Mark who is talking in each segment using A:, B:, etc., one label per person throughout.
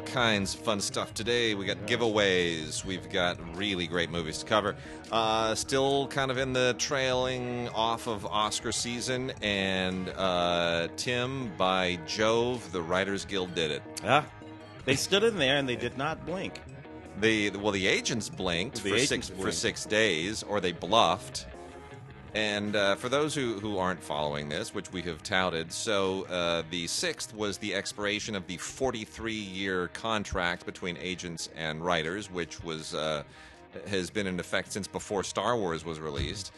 A: kinds of fun stuff today. We got giveaways. We've got really great movies to cover. Still kind of in the trailing off of Oscar season. And Tim, by Jove, the Writers Guild did it.
B: Yeah. They stood in there and they did not blink.
A: The agents blinked for 6 days, or they bluffed. And for those who aren't following this, which we have touted, so the 6th was the expiration of the 43-year contract between agents and writers, which was has been in effect since before Star Wars was released.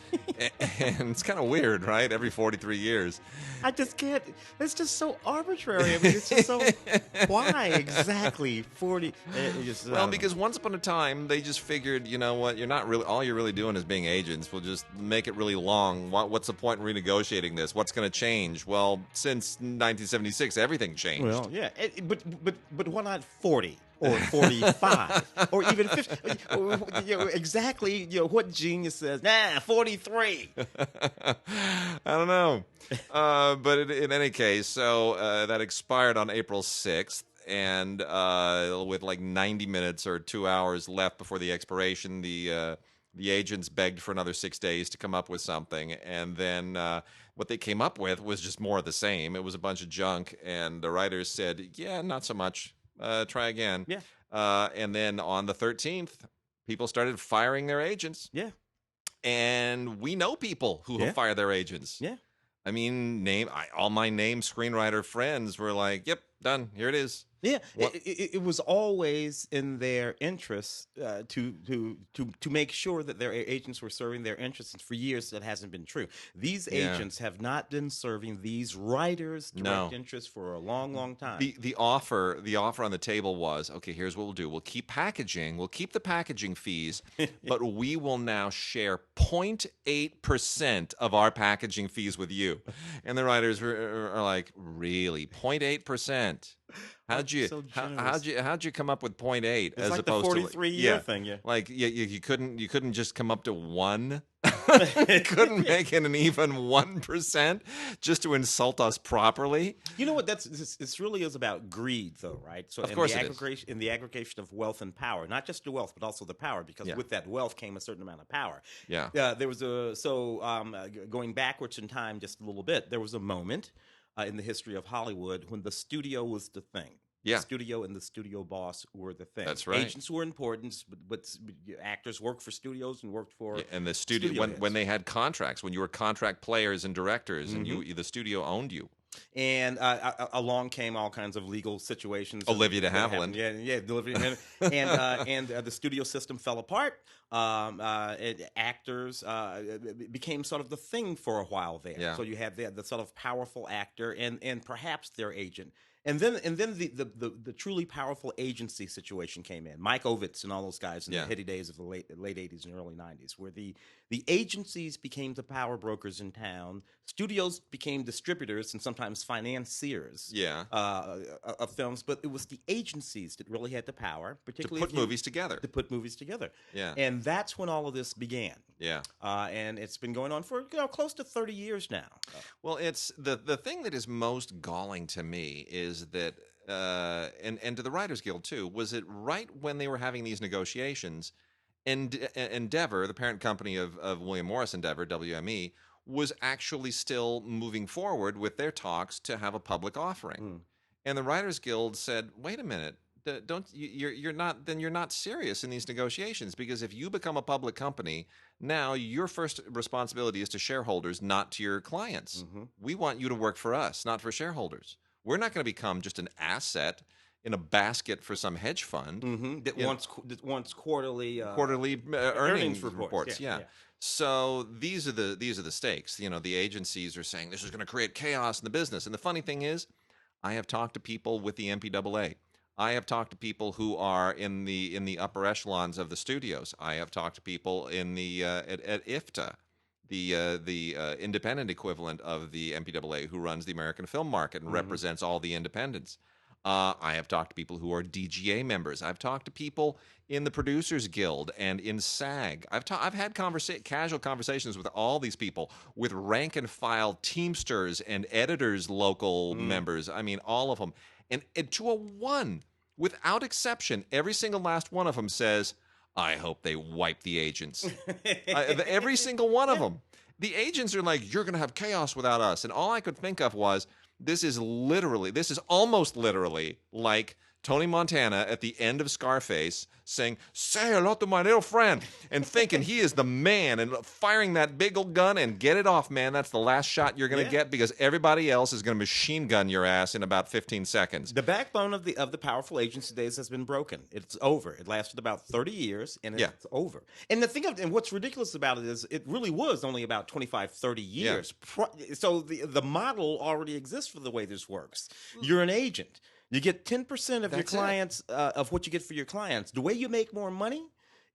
A: And it's kind of weird, right? Every 43 years.
B: I just can't. It's just so arbitrary. I mean, it's just so. Why exactly 40?
A: Well, because once upon a time, they just figured, you know what? You're not really. All you're really doing is being agents. We'll just make it really long. What's the point in renegotiating this? What's going to change? Well, since 1976, everything changed.
B: Well, yeah, but why not 40? Or 45, or even 50. Exactly, what genius says, 43.
A: I don't know. But in any case, so that expired on April 6th, and with like 90 minutes or 2 hours left before the expiration, the agents begged for another 6 days to come up with something, and then what they came up with was just more of the same. It was a bunch of junk, and the writers said, yeah, not so much. Try again.
B: Yeah.
A: And then on the 13th, people started firing their agents.
B: Yeah.
A: And we know people who have fired their agents.
B: Yeah.
A: I mean, all my name screenwriter friends were like, yep, done. Here it is.
B: Yeah, it was always in their interest to make sure that their agents were serving their interests. And for years, that hasn't been true. These agents have not been serving these writers' direct interests for a long, long time.
A: The offer on the table was, okay, here's what we'll do. We'll keep packaging. We'll keep the packaging fees, but we will now share 0.8% of our packaging fees with you. And the writers are like, really? 0.8%? How'd you come up with 0.8
B: it's
A: as
B: like
A: opposed
B: the 43-year thing? Yeah,
A: like you couldn't just come up to 1. Couldn't make it an even 1% just to insult us properly.
B: You know what? This really is about greed, though, right? So
A: of course,
B: in the aggregation of wealth and power, not just the wealth, but also the power, because with that wealth came a certain amount of power.
A: Yeah.
B: There was going backwards in time just a little bit. There was a moment in the history of Hollywood when the studio was the thing.
A: Yeah.
B: The studio and the studio boss were the thing.
A: That's right.
B: Agents were important, but actors worked for studios and worked for
A: and the studio when they had contracts, when you were contract players and directors, and the studio owned you.
B: And along came all kinds of legal situations.
A: Olivia de Havilland.
B: Yeah, Olivia de Havilland. and the studio system fell apart. Actors became sort of the thing for a while there.
A: Yeah.
B: So you had the sort of powerful actor and perhaps their agent. And then the truly powerful agency situation came in. Mike Ovitz and all those guys in the heady days of the late 80s and early 90s, where the agencies became the power brokers in town. Studios became distributors and sometimes financiers of films. But it was the agencies that really had the power, particularly
A: to put movies together.
B: Yeah. And that's when all of this began.
A: Yeah.
B: And it's been going on for close to 30 years now.
A: Well, it's the thing that is most galling to me is that, and to the Writers Guild too, was it right when they were having these negotiations, Endeavor, the parent company of William Morris Endeavor, WME, was actually still moving forward with their talks to have a public offering. And the Writers Guild said, wait a minute. You're not serious in these negotiations, because if you become a public company, now your first responsibility is to shareholders, not to your clients. We want you to work for us, not for shareholders. We're not going to become just an asset in a basket for some hedge fund
B: that wants quarterly
A: earnings reports. Yeah. So these are the stakes. The agencies are saying this is going to create chaos in the business. And the funny thing is, I have talked to people with the MPAA. I have talked to people who are in the upper echelons of the studios. I have talked to people in the at IFTA, the independent equivalent of the MPAA, who runs the American film market and represents all the independents. I have talked to people who are DGA members. I've talked to people in the Producers Guild and in SAG. I've had casual conversations with all these people, with rank and file Teamsters and editors, local members. I mean, all of them. And 201, Without exception, every single last one of them says, I hope they wipe the agents. Every single one of them. The agents are like, you're going to have chaos without us. And all I could think of was, this is almost literally like Tony Montana at the end of Scarface saying, say hello to my little friend, and thinking he is the man and firing that big old gun and get it off, man. That's the last shot you're going to get because everybody else is going to machine gun your ass in about 15 seconds.
B: The backbone of the powerful agency days has been broken. It's over. It lasted about 30 years and it's over. And and what's ridiculous about it is it really was only about 25, 30 years. Yeah. So the model already exists for the way this works. You're an agent. You get 10% of your clients of what you get for your clients. The way you make more money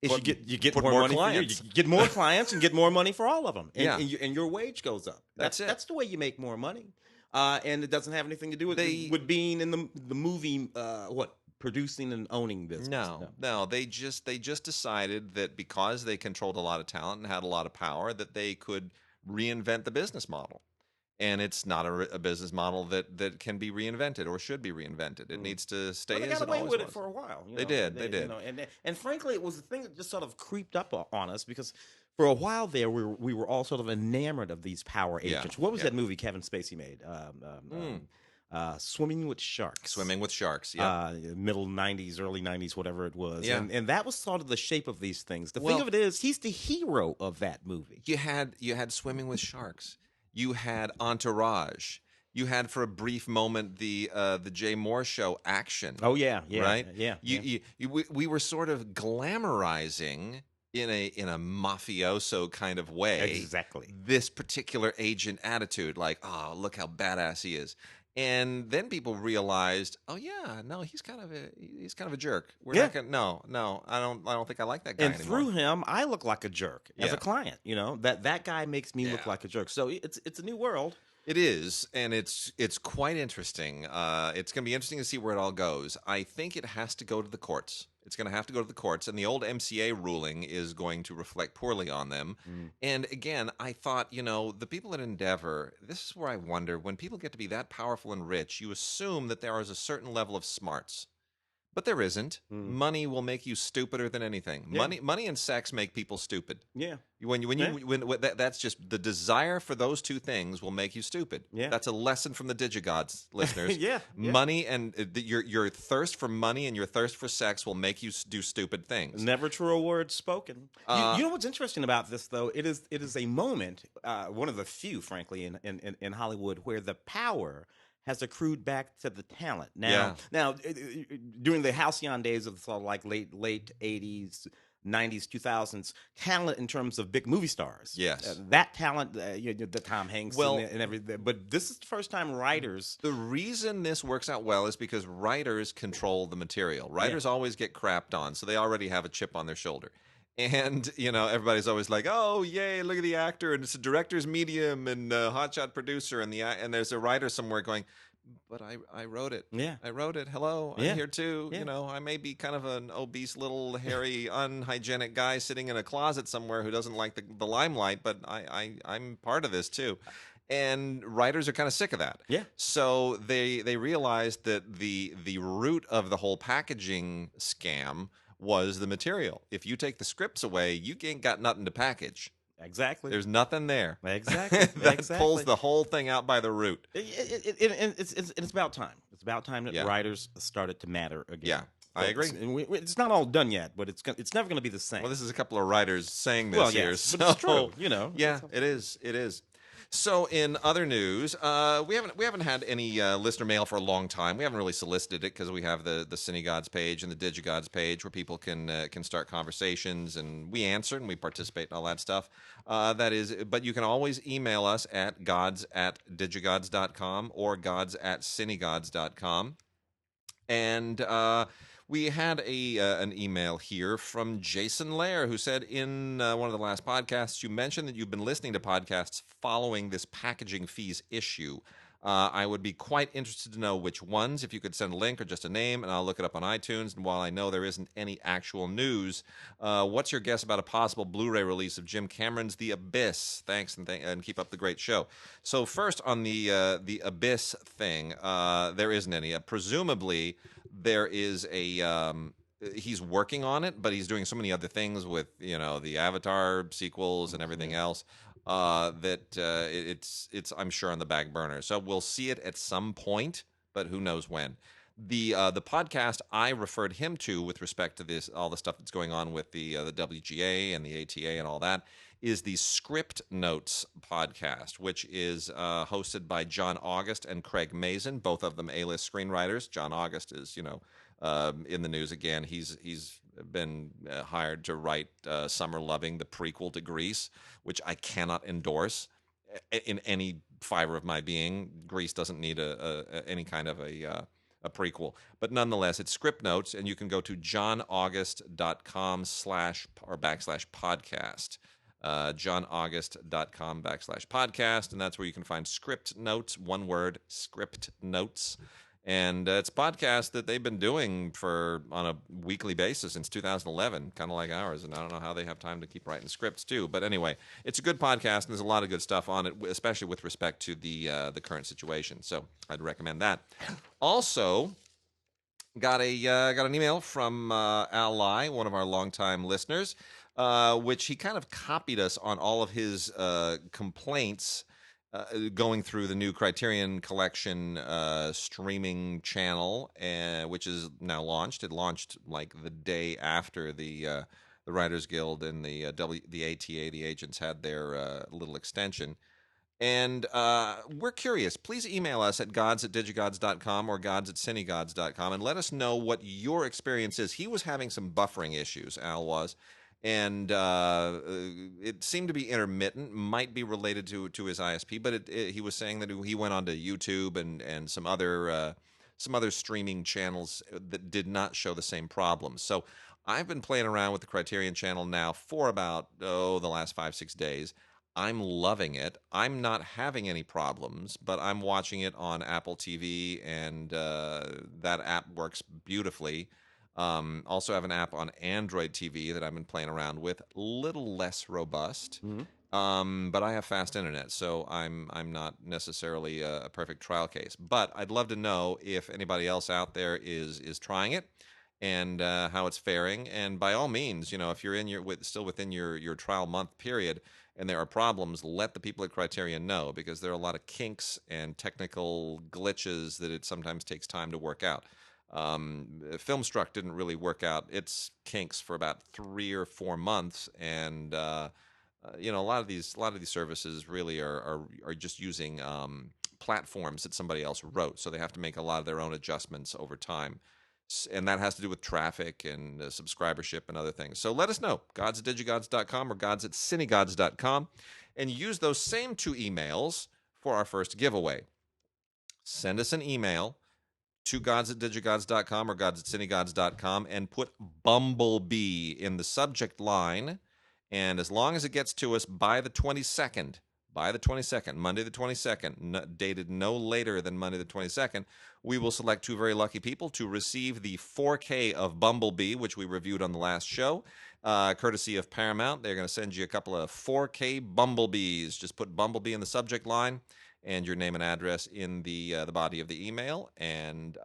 B: is you get more money clients. You get more clients and get more money for all of them, and your wage goes up. That's the way you make more money, and it doesn't have anything to do with being in the movie. Producing and owning business. No. They just
A: decided that because they controlled a lot of talent and had a lot of power, that they could reinvent the business model. And it's not a business model that can be reinvented or should be reinvented. It needs to stay as it always was. They got away with it
B: for a while.
A: They did. You
B: know, and frankly, it was the thing that just sort of creeped up on us because for a while there, we were all sort of enamored of these power agents. What was that movie Kevin Spacey made? Swimming with Sharks.
A: Swimming with Sharks, yeah.
B: Middle 90s, early 90s, whatever it was. Yeah. And that was sort of the shape of these things. The thing of it is, he's the hero of that movie.
A: You had Swimming with Sharks. You had Entourage. You had for a brief moment the Jay Moore Show Action.
B: Oh yeah,
A: right.
B: Yeah.
A: We were sort of glamorizing in a mafioso kind of way.
B: Exactly.
A: This particular agent attitude, like, oh, look how badass he is. And then people realized, oh yeah, no, he's kind of a jerk. We're not gonna, no, I don't think I like that guy
B: and
A: anymore.
B: Through him, I look like a jerk as a client. You know, that guy makes me look like a jerk. So it's a new world.
A: It is, and it's quite interesting. It's going to be interesting to see where it all goes. I think it has to go to the courts. It's going to have to go to the courts, and the old MCA ruling is going to reflect poorly on them. And again, I thought, the people at Endeavor, this is where I wonder, when people get to be that powerful and rich, you assume that there is a certain level of smarts. But there isn't. Money will make you stupider than anything. Yeah. Money and sex make people stupid.
B: Yeah.
A: When that's just the desire for those two things will make you stupid. Yeah. That's a lesson from the DigiGods listeners.
B: Yeah.
A: Money and your thirst for money and your thirst for sex will make you do stupid things.
B: Never truer words spoken. You know what's interesting about this though? It is a moment, one of the few, frankly, in Hollywood where the power has accrued back to the talent. Now, during the halcyon days of sort of like late 80s, 90s, 2000s, talent in terms of big movie stars.
A: Yes.
B: That talent, the Tom Hanks and everything. But this is the first time writers...
A: The reason this works out well is because writers control the material. Writers always get crapped on, so they already have a chip on their shoulder. And, everybody's always like, oh, yay, look at the actor, and it's a director's medium and a hotshot producer, and there's a writer somewhere going, but I wrote it.
B: Yeah.
A: I wrote it. Hello, I'm here too. Yeah. I may be kind of an obese, little, hairy, unhygienic guy sitting in a closet somewhere who doesn't like the limelight, but I'm part of this too. And writers are kind of sick of that.
B: Yeah.
A: So they realized that the root of the whole packaging scam was the material. If you take the scripts away, you ain't got nothing to package.
B: Exactly.
A: There's nothing there.
B: Exactly.
A: That pulls the whole thing out by the root.
B: It's about time. It's about time that writers started to matter again.
A: Yeah, I agree.
B: It's not all done yet, but it's never going to be the same.
A: Well, this is a couple of writers saying this here.
B: But it's true.
A: Yeah, it is. It is. So, in other news, we haven't had any listener mail for a long time. We haven't really solicited it because we have the CineGods page and the DigiGods page where people can start conversations, and we answer and we participate in all that stuff. But you can always email us at gods@digigods.com or gods@cinegods.com. And we had an email here from Jason Lair, who said in one of the last podcasts, you mentioned that you've been listening to podcasts following this packaging fees issue. I would be quite interested to know which ones, if you could send a link or just a name, and I'll look it up on iTunes. And while I know there isn't any actual news, what's your guess about a possible Blu-ray release of Jim Cameron's The Abyss? Thanks, and keep up the great show. So first on the Abyss thing, there isn't any. Presumably, there is a... he's working on it, but he's doing so many other things with, the Avatar sequels and everything else. It's I'm sure on the back burner. So we'll see it at some point, but who knows when. The podcast I referred him to with respect to this, all the stuff that's going on with the WGA and the ATA and all that, is the Script Notes podcast, which is hosted by John August and Craig Mazin, both of them A-list screenwriters. John August is in the news again. He's been hired to write Summer Loving, the prequel to Grease, which I cannot endorse in any fiber of my being. Grease doesn't need any kind of a prequel, but nonetheless, it's Script Notes, and you can go to johnaugust.com/podcast, johnaugust.com/podcast, and that's where you can find Script Notes, one word, Script Notes. And it's a podcast that they've been doing on a weekly basis since 2011, kind of like ours. And I don't know how they have time to keep writing scripts, too. But anyway, it's a good podcast, and there's a lot of good stuff on it, especially with respect to the current situation. So I'd recommend that. Also, got an email from LIII, one of our longtime listeners, which he kind of copied us on all of his complaints going through the new Criterion Collection streaming channel, which is now launched. It launched like the day after the Writers Guild and the ATA, the agents, had their little extension. And we're curious. Please email us at gods@digigods.com or gods@cinegods.com and let us know what your experience is. He was having some buffering issues, Al was. And it seemed to be intermittent, might be related to his ISP, but he was saying that he went onto YouTube and some other streaming channels that did not show the same problems. So I've been playing around with the Criterion channel now for about the last 5-6 days. I'm loving it. I'm not having any problems, but I'm watching it on Apple TV, and that app works beautifully. Also have an app on Android TV that I've been playing around with, little less robust, but I have fast internet, so I'm not necessarily a perfect trial case. But I'd love to know if anybody else out there is trying it and how it's faring. And by all means, if you're still within your trial month period and there are problems, let the people at Criterion know, because there are a lot of kinks and technical glitches that it sometimes takes time to work out. Filmstruck didn't really work out its kinks for about 3 or 4 months, and a lot of these services really are just using platforms that somebody else wrote, so they have to make a lot of their own adjustments over time, and that has to do with traffic and subscribership and other things. So let us know, gods@digigods.com or gods@cinegods.com, and use those same 2 emails for our first giveaway. Send us an email to gods@digigods.com or gods@cinegods.com and put Bumblebee in the subject line. And as long as it gets to us by the 22nd, Monday the 22nd, dated no later than Monday the 22nd, we will select 2 very lucky people to receive the 4K of Bumblebee, which we reviewed on the last show, courtesy of Paramount. They're going to send you a couple of 4K Bumblebees. Just put Bumblebee in the subject line and your name and address in the body of the email, and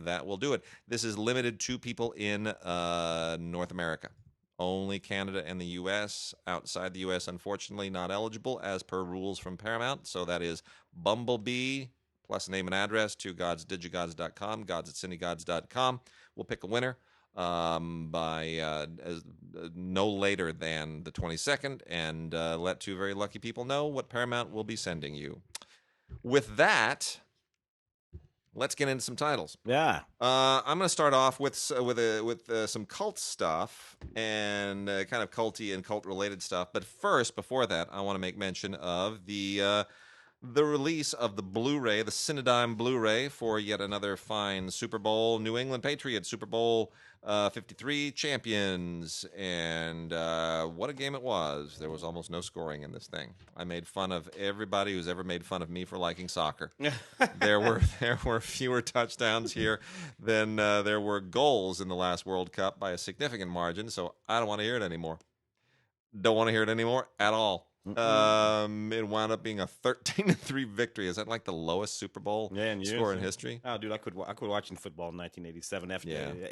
A: that will do it. This is limited to people in North America. Only Canada and the U.S. Outside the U.S., unfortunately, not eligible as per rules from Paramount. So that is Bumblebee plus name and address to gods@digigods.com, gods@cinegods.com. We'll pick a winner by no later than the 22nd, and let 2 very lucky people know what Paramount will be sending you. With that, let's get into some titles.
B: Yeah.
A: I'm going to start off with some cult stuff and kind of culty and cult-related stuff. But first, before that, I want to make mention of the the release of the Blu-ray, the Cinedigm Blu-ray, for yet another fine Super Bowl. New England Patriots, Super Bowl 53 champions. And what a game it was. There was almost no scoring in this thing. I made fun of everybody who's ever made fun of me for liking soccer. There were fewer touchdowns here than there were goals in the last World Cup by a significant margin, so I don't want to hear it anymore. Don't want to hear it anymore at all. It wound up being a 13-3 victory. Is that like the lowest Super Bowl score in history?
B: Oh, dude, I quit watching football in 1987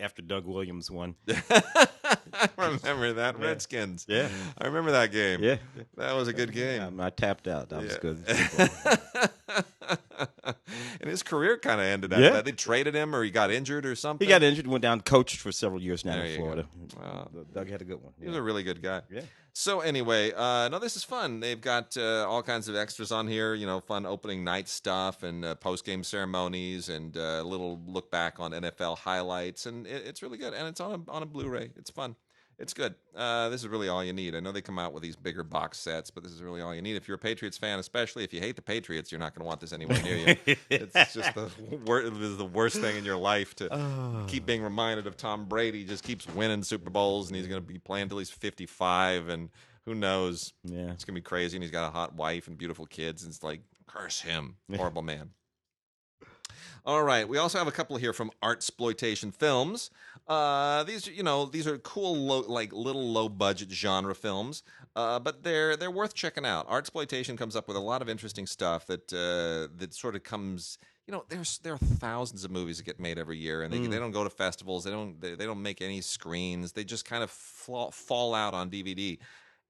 B: after Doug Williams won.
A: I remember that.
B: Yeah.
A: Redskins.
B: Yeah.
A: I remember that game.
B: Yeah.
A: That was a good game.
B: I tapped out. That was good.
A: And his career kind of ended after that. They traded him, or he got injured or something.
B: He got injured, went down, coached for several years now
A: There
B: in
A: you
B: Florida.
A: Wow.
B: Doug had a good one.
A: He was a really good guy.
B: Yeah.
A: So anyway, no, this is fun. They've got all kinds of extras on here, fun opening night stuff and post-game ceremonies and a little look back on NFL highlights. And it's really good. And it's on a Blu-ray. It's fun. It's good. This is really all you need. I know they come out with these bigger box sets, but this is really all you need. If you're a Patriots fan, especially if you hate the Patriots, you're not going to want this anywhere near you. It's just the worst thing in your life to keep being reminded of Tom Brady. Just keeps winning Super Bowls, and he's going to be playing until he's 55, and who knows?
B: Yeah.
A: It's going to be crazy, and he's got a hot wife and beautiful kids, and it's like, curse him. Horrible man. All right, we also have a couple here from Artsploitation Films. These are cool, little low-budget genre films, but they're worth checking out. Artsploitation comes up with a lot of interesting stuff that sort of comes. There are thousands of movies that get made every year, and they don't go to festivals. They don't make any screens. They just kind of fall out on DVD.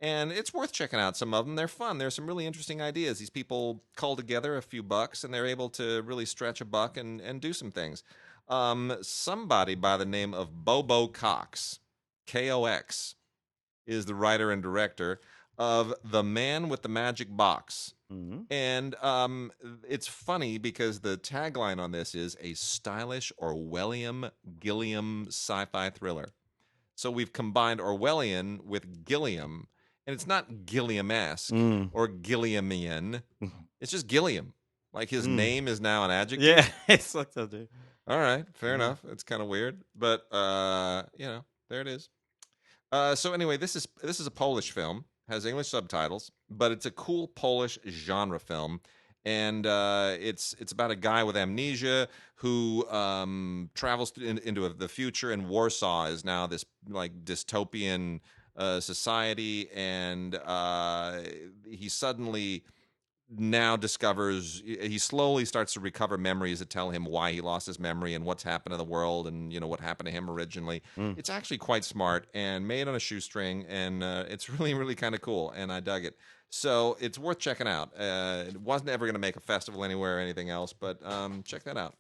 A: And it's worth checking out some of them. They're fun. There's some really interesting ideas. These people call together a few bucks, and they're able to really stretch a buck and do some things. Somebody by the name of Bobo Cox, Kox, is the writer and director of The Man with the Magic Box. Mm-hmm. And it's funny because the tagline on this is a stylish Orwellian Gilliam sci-fi thriller. So we've combined Orwellian with Gilliam. And it's not Gilliam-esque or Gilliamian. It's just Gilliam. Like his name is now an adjective.
B: Yeah, it's like that, dude.
A: All right, fair enough. It's kind of weird, but there it is. So anyway, this is a Polish film. Has English subtitles, but it's a cool Polish genre film, and it's about a guy with amnesia who travels into the future, and Warsaw is now this like dystopian society, and he suddenly now discovers, he slowly starts to recover memories that tell him why he lost his memory and what's happened in the world and what happened to him originally. It's actually quite smart and made on a shoestring, and it's really, really kind of cool, and I dug it. So it's worth checking out. It wasn't ever going to make a festival anywhere or anything else, but check that out.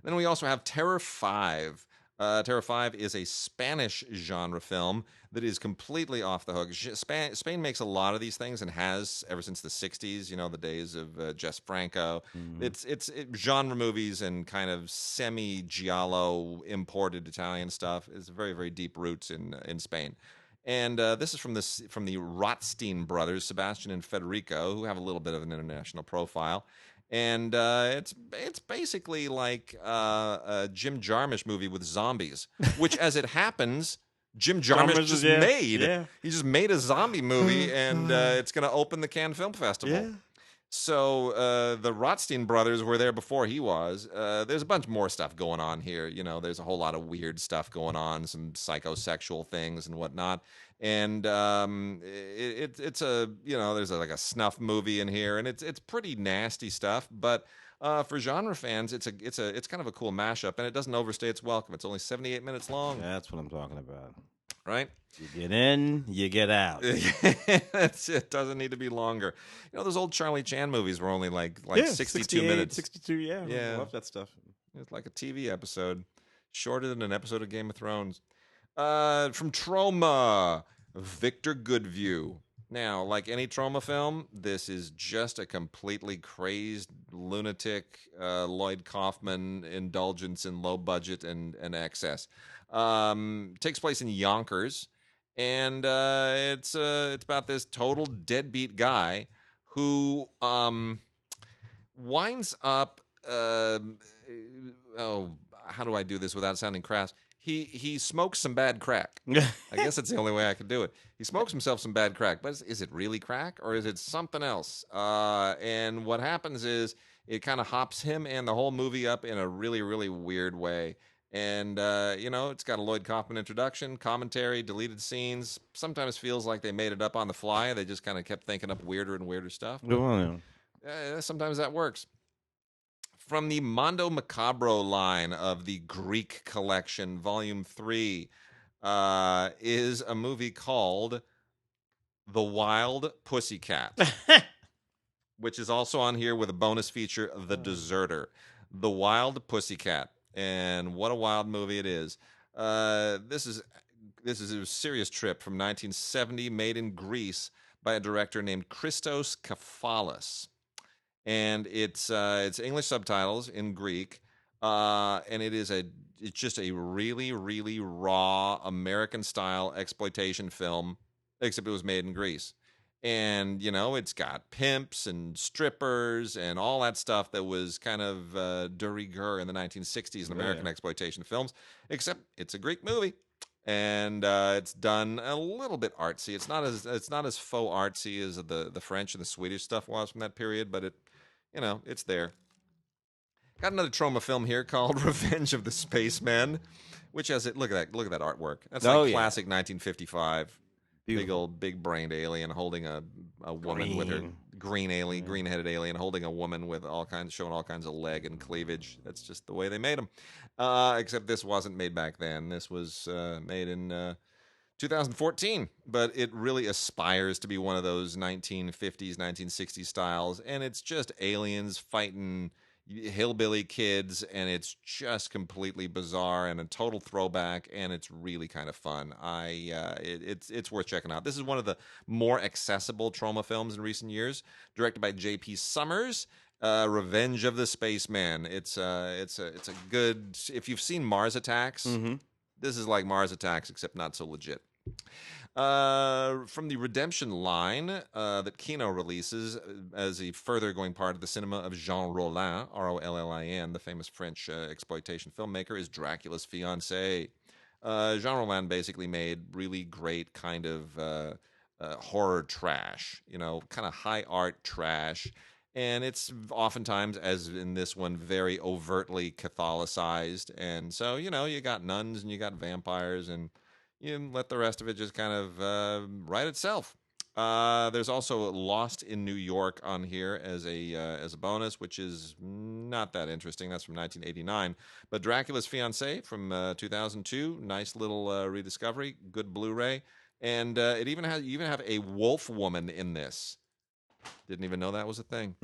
A: Then we also have Terror 5. Terror 5 is a Spanish genre film that is completely off the hook. Spain makes a lot of these things and has ever since the 60s, the days of Jess Franco. It's genre movies and kind of semi-giallo imported Italian stuff. It's very, very deep roots in Spain. And this is from the Rothstein brothers, Sebastian and Federico, who have a little bit of an international profile. And it's basically like a Jim Jarmusch movie with zombies, which, as it happens, Jim Jarmusch just made. Yeah. He just made a zombie movie, and it's going to open the Cannes Film Festival. Yeah. So the Rothstein brothers were there before he was. There's a bunch more stuff going on here. There's a whole lot of weird stuff going on, some psychosexual things and whatnot. And it's a there's like a snuff movie in here, and it's pretty nasty stuff. But for genre fans, it's kind of a cool mashup, and it doesn't overstay its welcome. It's only 78 minutes long.
B: That's what I'm talking about.
A: Right?
B: You get in, you get out.
A: That's it. Doesn't need to be longer. Those old Charlie Chan movies were only like 62 minutes.
B: 62, yeah. I love that stuff.
A: It's like a TV episode, shorter than an episode of Game of Thrones. From Troma, Victor Goodview. Now, like any Troma film, this is just a completely crazed, lunatic Lloyd Kaufman indulgence in low budget and excess. Takes place in Yonkers, and it's about this total deadbeat guy who winds up. How do I do this without sounding crass? He smokes some bad crack. I guess that's the only way I could do it. He smokes himself some bad crack, but is it really crack or is it something else? And what happens is it kind of hops him and the whole movie up in a really, really weird way. And, it's got a Lloyd Kaufman introduction, commentary, deleted scenes. Sometimes feels like they made it up on the fly. They just kind of kept thinking up weirder and weirder stuff. Sometimes that works. From the Mondo Macabro line of the Greek Collection, Volume 3, is a movie called The Wild Pussycat, which is also on here with a bonus feature, The Deserter. The Wild Pussycat. And what a wild movie it is. This is a serious trip from 1970, made in Greece by a director named Christos Kafalis. And it's English subtitles in Greek, and it's just a really, really raw American-style exploitation film, except it was made in Greece. And, it's got pimps and strippers and all that stuff that was kind of de rigueur in the 1960s in American exploitation films, except it's a Greek movie. And it's done a little bit artsy. It's not as faux artsy as the French and the Swedish stuff was from that period, but it's there. Got another Troma film here called Revenge of the Spacemen, which has it. Look at that artwork. That's classic 1955. Beautiful. Big-brained alien holding a woman with her green-headed alien holding a woman with showing all kinds of leg and cleavage. That's just the way they made them. Except this wasn't made back then. This was made in 2014, but it really aspires to be one of those 1950s, 1960s styles, and it's just aliens fighting hillbilly kids, and it's just completely bizarre and a total throwback, and it's really kind of fun. It's worth checking out. This is one of the more accessible Troma films in recent years, directed by J.P. Summers. Revenge of the Spaceman. It's a good. If you've seen Mars Attacks. Mm-hmm. This is like Mars Attacks, except not so legit. From the Redemption line that Kino releases as a further going part of the cinema of Jean Rollin, Rollin, the famous French exploitation filmmaker, is Dracula's Fiancée. Jean Rollin basically made really great kind of horror trash, kind of high art trash. And it's oftentimes, as in this one, very overtly Catholicized. And so, you got nuns and you got vampires, and you let the rest of it just kind of write itself. There's also Lost in New York on here as a bonus, which is not that interesting. That's from 1989. But Dracula's Fiancée from 2002, nice little rediscovery, good Blu-ray. And you even have a wolf woman in this. Didn't even know that was a thing.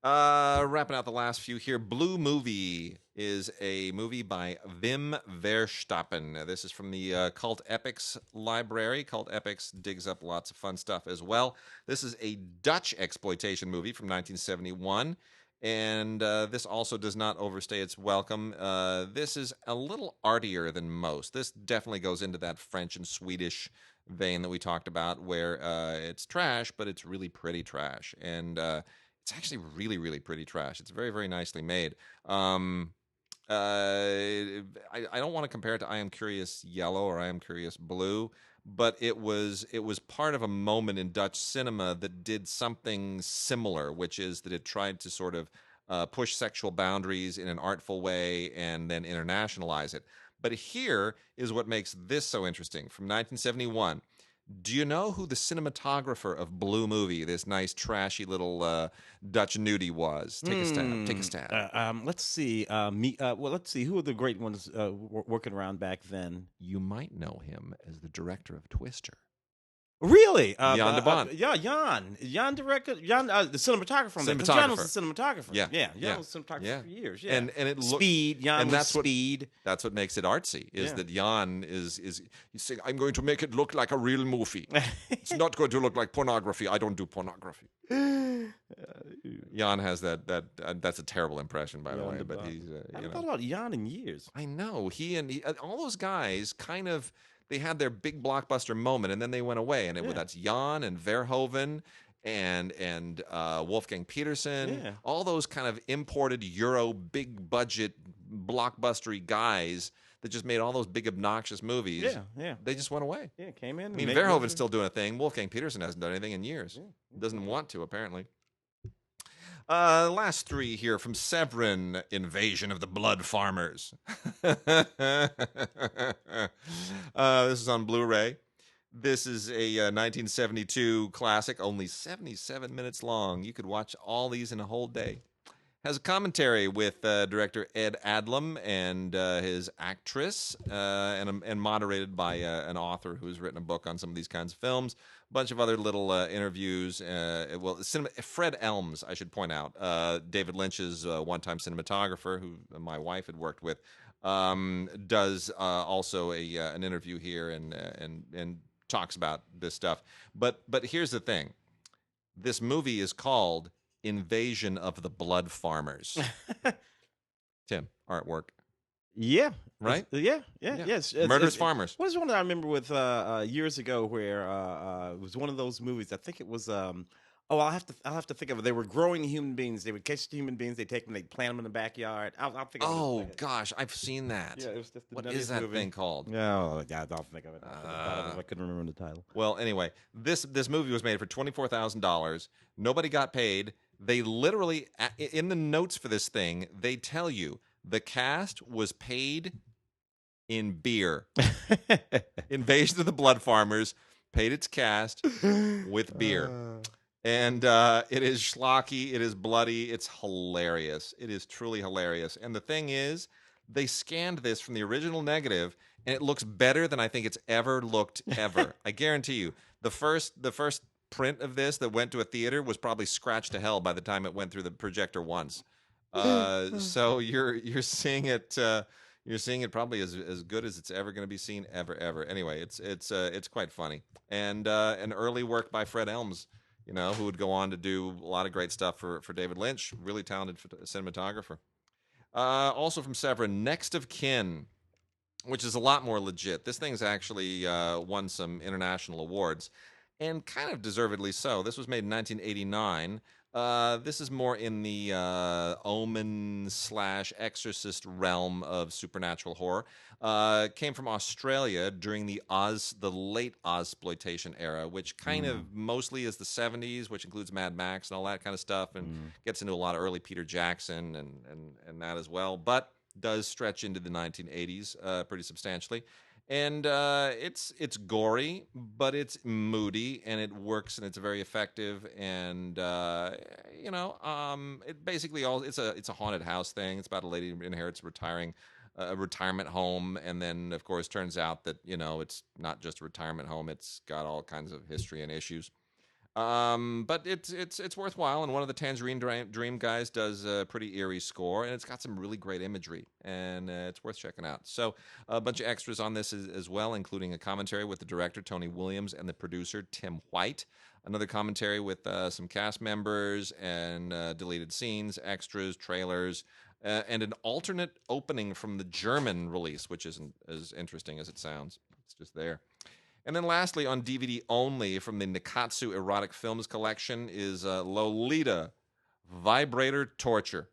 A: Wrapping out the last few here. Blue Movie is a movie by Wim Verstappen. This is from the Cult Epics library. Cult Epics digs up lots of fun stuff as well. This is a Dutch exploitation movie from 1971. And this also does not overstay its welcome. This is a little artier than most. This definitely goes into that French and Swedish vein that we talked about, where it's trash, but it's really pretty trash. And it's actually really, really pretty trash. It's very, very nicely made. I don't want to compare it to I Am Curious Yellow or I Am Curious Blue, but it was part of a moment in Dutch cinema that did something similar, which is that it tried to sort of push sexual boundaries in an artful way and then internationalize it. But here is what makes this so interesting. From 1971, do you know who the cinematographer of Blue Movie, this nice trashy little Dutch nudie, was? Take a stab.
B: Let's see. Let's see. Who are the great ones working around back then?
A: You might know him as the director of Twister.
B: Really?
A: Jan de Bont.
B: Jan director. Jan, the cinematographer. Jan was the cinematographer.
A: Yeah.
B: Jan was the cinematographer for years. Yeah.
A: And it
B: Speed. Jan
A: and
B: was Speed.
A: That's what makes it artsy. Is that Jan is he's saying, I'm going to make it look like a real movie. It's not going to look like pornography. I don't do pornography. Jan has that. That's a terrible impression, by the way. But he's.
B: I haven't thought about Jan in years.
A: I know he all those guys kind of. They had their big blockbuster moment, and then they went away. And that's Jan and Verhoeven and Wolfgang Petersen,
B: Yeah.
A: all those kind of imported Euro big budget blockbustery guys that just made all those big obnoxious movies.
B: Yeah, yeah.
A: They just went away.
B: Yeah, came in.
A: I mean, Verhoeven's still doing a thing. Wolfgang Petersen hasn't done anything in years.
B: Yeah.
A: Doesn't want to, apparently. Last three here from Severin, Invasion of the Blood Farmers. This is on Blu-ray. This is a 1972 classic, only 77 minutes long. You could watch all these in a whole day. Has a commentary with director Ed Adlam and his actress, and moderated by an author who's written a book on some of these kinds of films. A bunch of other little interviews. Fred Elms, I should point out, David Lynch's one-time cinematographer, who my wife had worked with, does also an interview here and talks about this stuff. But here's the thing: this movie is called Invasion of the Blood Farmers. Tim, artwork.
B: Yeah.
A: Right?
B: Yeah. Yes.
A: Murderous Farmers.
B: What is one that I remember with years ago where it was one of those movies? I think it was. I'll have to think of it. They were growing human beings. They would catch the human beings. They take them. They plant them in the backyard. I'll think of it.
A: Oh gosh, I've seen that.
B: Yeah, it was just the
A: What is that thing called?
B: No, yeah, I'll think of it. I couldn't remember the title.
A: Well, anyway, this movie was made for $24,000. Nobody got paid. They literally, in the notes for this thing, they tell you the cast was paid in beer. Invasion of the Blood Farmers paid its cast with beer. And it is schlocky, it is bloody, it's hilarious. It is truly hilarious. And the thing is, they scanned this from the original negative, and it looks better than I think it's ever looked ever. I guarantee you. The first print of this that went to a theater was probably scratched to hell by the time it went through the projector once. So you're seeing it. You're seeing it probably as good as it's ever going to be seen ever. Anyway, it's quite funny, and an early work by Fred Elms, who would go on to do a lot of great stuff for David Lynch. Really talented cinematographer. Also from Severin, Next of Kin, which is a lot more legit. This thing's actually won some international awards, and kind of deservedly so. This was made in 1989. This is more in the Omen/Exorcist realm of supernatural horror. Came from Australia during the late Ozploitation era, which kind of mostly is the 70s, which includes Mad Max and all that kind of stuff, and gets into a lot of early Peter Jackson and that as well, but does stretch into the 1980s pretty substantially. And it's gory, but it's moody, and it works, and it's very effective. And it basically it's a haunted house thing. It's about a lady who inherits a retirement home, and then of course turns out that it's not just a retirement home. It's got all kinds of history and issues. But it's worthwhile, and one of the Tangerine Dream guys does a pretty eerie score, and it's got some really great imagery, and it's worth checking out. So a bunch of extras on this as well, including a commentary with the director Tony Williams and the producer Tim White, another commentary with some cast members and deleted scenes, extras, trailers, and an alternate opening from the German release, which isn't as interesting as it sounds. It's just there. And then lastly, on DVD only from the Nikatsu Erotic Films collection is Lolita, Vibrator Torture.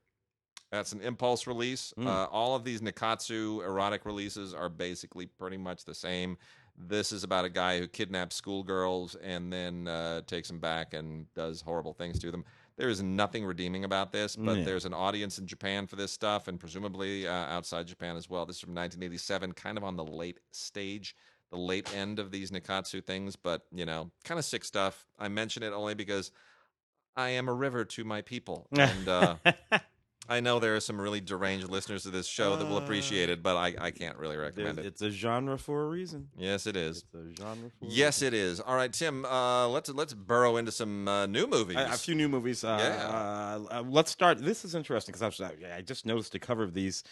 A: That's an impulse release. All of these Nikatsu erotic releases are basically pretty much the same. This is about a guy who kidnaps schoolgirls and then takes them back and does horrible things to them. There is nothing redeeming about this, but there's an audience in Japan for this stuff, and presumably outside Japan as well. This is from 1987, kind of on the late stage. The late end of these Nikatsu things, but, kind of sick stuff. I mention it only because I am a river to my people. And I know there are some really deranged listeners to this show that will appreciate it, but I can't really recommend it.
B: It's a genre for a reason.
A: Yes, it is.
B: It's a genre for a
A: Yes,
B: reason.
A: it is. All right, Tim, let's burrow into some new movies.
B: A few new movies. Let's start. This is interesting because I just noticed the cover of these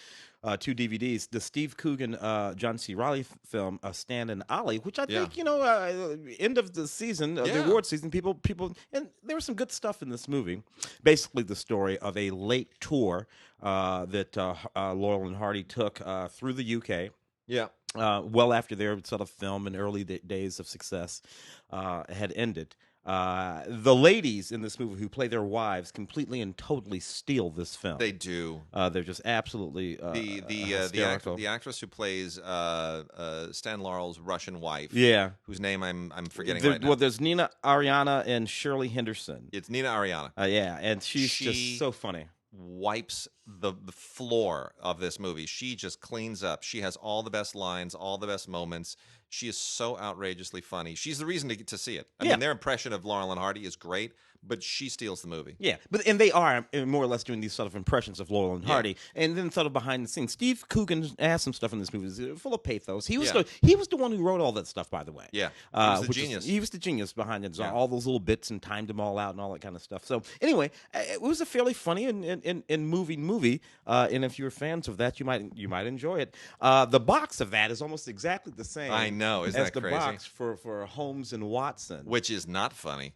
B: two DVDs. The Steve Coogan, John C. Reilly film, Stan and Ollie, which I think, end of the season, the award season, people, and there was some good stuff in this movie. Basically, the story of a late tour that Laurel and Hardy took through the UK.
A: Yeah.
B: Well after their sort of film and early days of success had ended. The ladies in this movie who play their wives completely and totally steal this film.
A: They do.
B: They're just absolutely
A: the actress who plays Stan Laurel's Russian wife.
B: Yeah,
A: whose name I'm forgetting right now.
B: Well, there's Nina Ariana and Shirley Henderson.
A: It's Nina Ariana.
B: Yeah, and she's just so funny.
A: Wipes the floor of this movie. She just cleans up. She has all the best lines, all the best moments. She is so outrageously funny. She's the reason to see it. I mean, their impression of Laurel and Hardy is great, but she steals the movie.
B: Yeah, and they are more or less doing these sort of impressions of Laurel and Hardy, and then sort of behind the scenes. Steve Coogan has some stuff in this movie that's full of pathos. He was the one who wrote all that stuff, by the way.
A: Yeah, he was the genius.
B: He was the genius behind it. All those little bits and timed them all out and all that kind of stuff. So anyway, it was a fairly funny and moving movie, and if you're fans of that, you might enjoy it. The box of that is almost exactly the same.
A: I know, isn't that crazy?
B: As the box for Holmes and Watson,
A: which is not funny.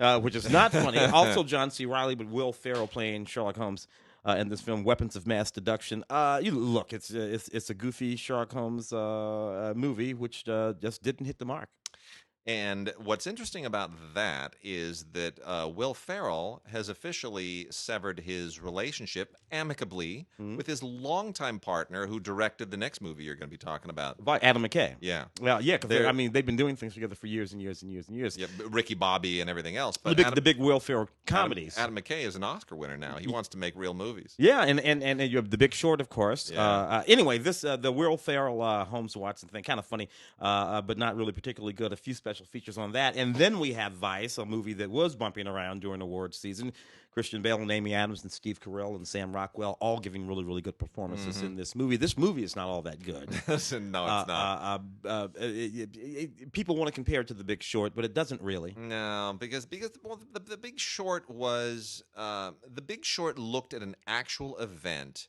B: Also, John C. Reilly, but Will Ferrell playing Sherlock Holmes in this film, Weapons of Mass Deduction. Look, it's a goofy Sherlock Holmes movie, which just didn't hit the mark.
A: And what's interesting about that is that Will Ferrell has officially severed his relationship amicably with his longtime partner who directed the next movie you're going to be talking about.
B: By Adam McKay.
A: Yeah.
B: Well, yeah, because they've been doing things together for years and years and years and years.
A: Yeah, Ricky Bobby and everything else. But
B: the big Will Ferrell comedies.
A: Adam McKay is an Oscar winner now. He wants to make real movies.
B: Yeah, and you have The Big Short, of course.
A: Yeah.
B: Anyway, this the Will Ferrell Holmes Watson thing, kind of funny, but not really particularly good. A few special features on that. And then we have Vice, a movie that was bumping around during awards season. Christian Bale and Amy Adams and Steve Carell and Sam Rockwell all giving really, really good performances in this movie. This movie is not all that good.
A: No, it's not.
B: People want to compare it to The Big Short, but it doesn't really.
A: No, because the Big Short was The Big Short looked at an actual event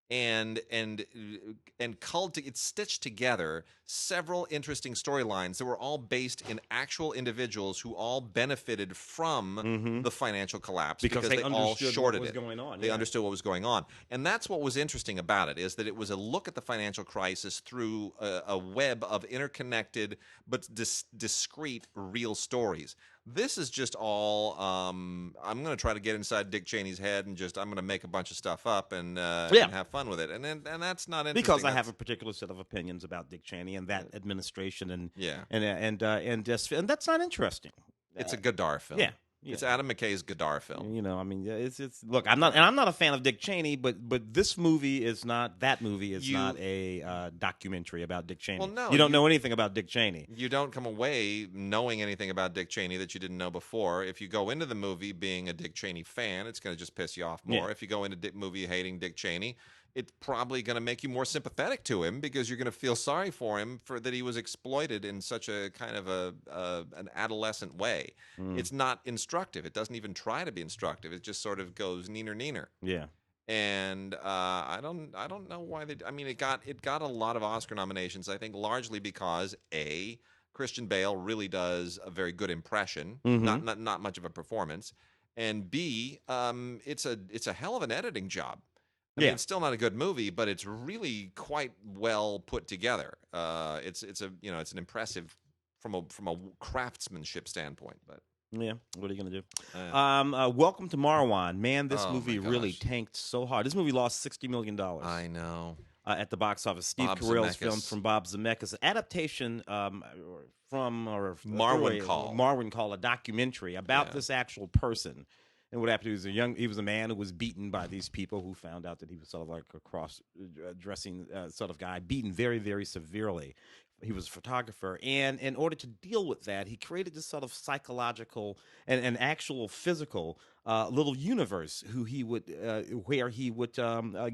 A: and it stitched together several interesting storylines that were all based in actual individuals who all benefited from the financial collapse
B: because they
A: all shorted
B: what was going on.
A: They understood what was going on, and that's what was interesting about it, is that it was a look at the financial crisis through a web of interconnected but discrete real stories. This is just all, I'm going to try to get inside Dick Cheney's head and I'm going to make a bunch of stuff up and have fun with it. And that's not interesting.
B: Because I have a particular set of opinions about Dick Cheney and that administration and that's not interesting.
A: It's a Godard film.
B: Yeah.
A: It's Adam McKay's Godard film.
B: It's look. I'm not a fan of Dick Cheney, but this movie is not. That movie is not a documentary about Dick Cheney.
A: Well, no,
B: you don't know anything about Dick Cheney.
A: You don't come away knowing anything about Dick Cheney that you didn't know before. If you go into the movie being a Dick Cheney fan, it's going to just piss you off more.
B: Yeah.
A: If you go into the movie hating Dick Cheney, it's probably going to make you more sympathetic to him because you're going to feel sorry for him for that he was exploited in such a kind of an adolescent way. It's not instructive. It doesn't even try to be instructive. It just sort of goes neener.
B: Yeah.
A: And I don't know why they. I mean, it got a lot of Oscar nominations. I think largely because Christian Bale really does a very good impression, not much of a performance, and B, it's a hell of an editing job. I mean, it's still not a good movie, but it's really quite well put together. It's an impressive from a craftsmanship standpoint. But
B: yeah, what are you gonna do? Welcome to Marwan. Man, this movie really tanked so hard. This movie lost $60 million.
A: I know.
B: At the box office. Steve Carell's film from Bob Zemeckis, adaptation from Marwan Call, a documentary about this actual person. And what happened, he was a man who was beaten by these people who found out that he was sort of like a cross-dressing sort of guy, beaten very, very severely. He was a photographer. And in order to deal with that, he created this sort of psychological and actual physical little universe where he would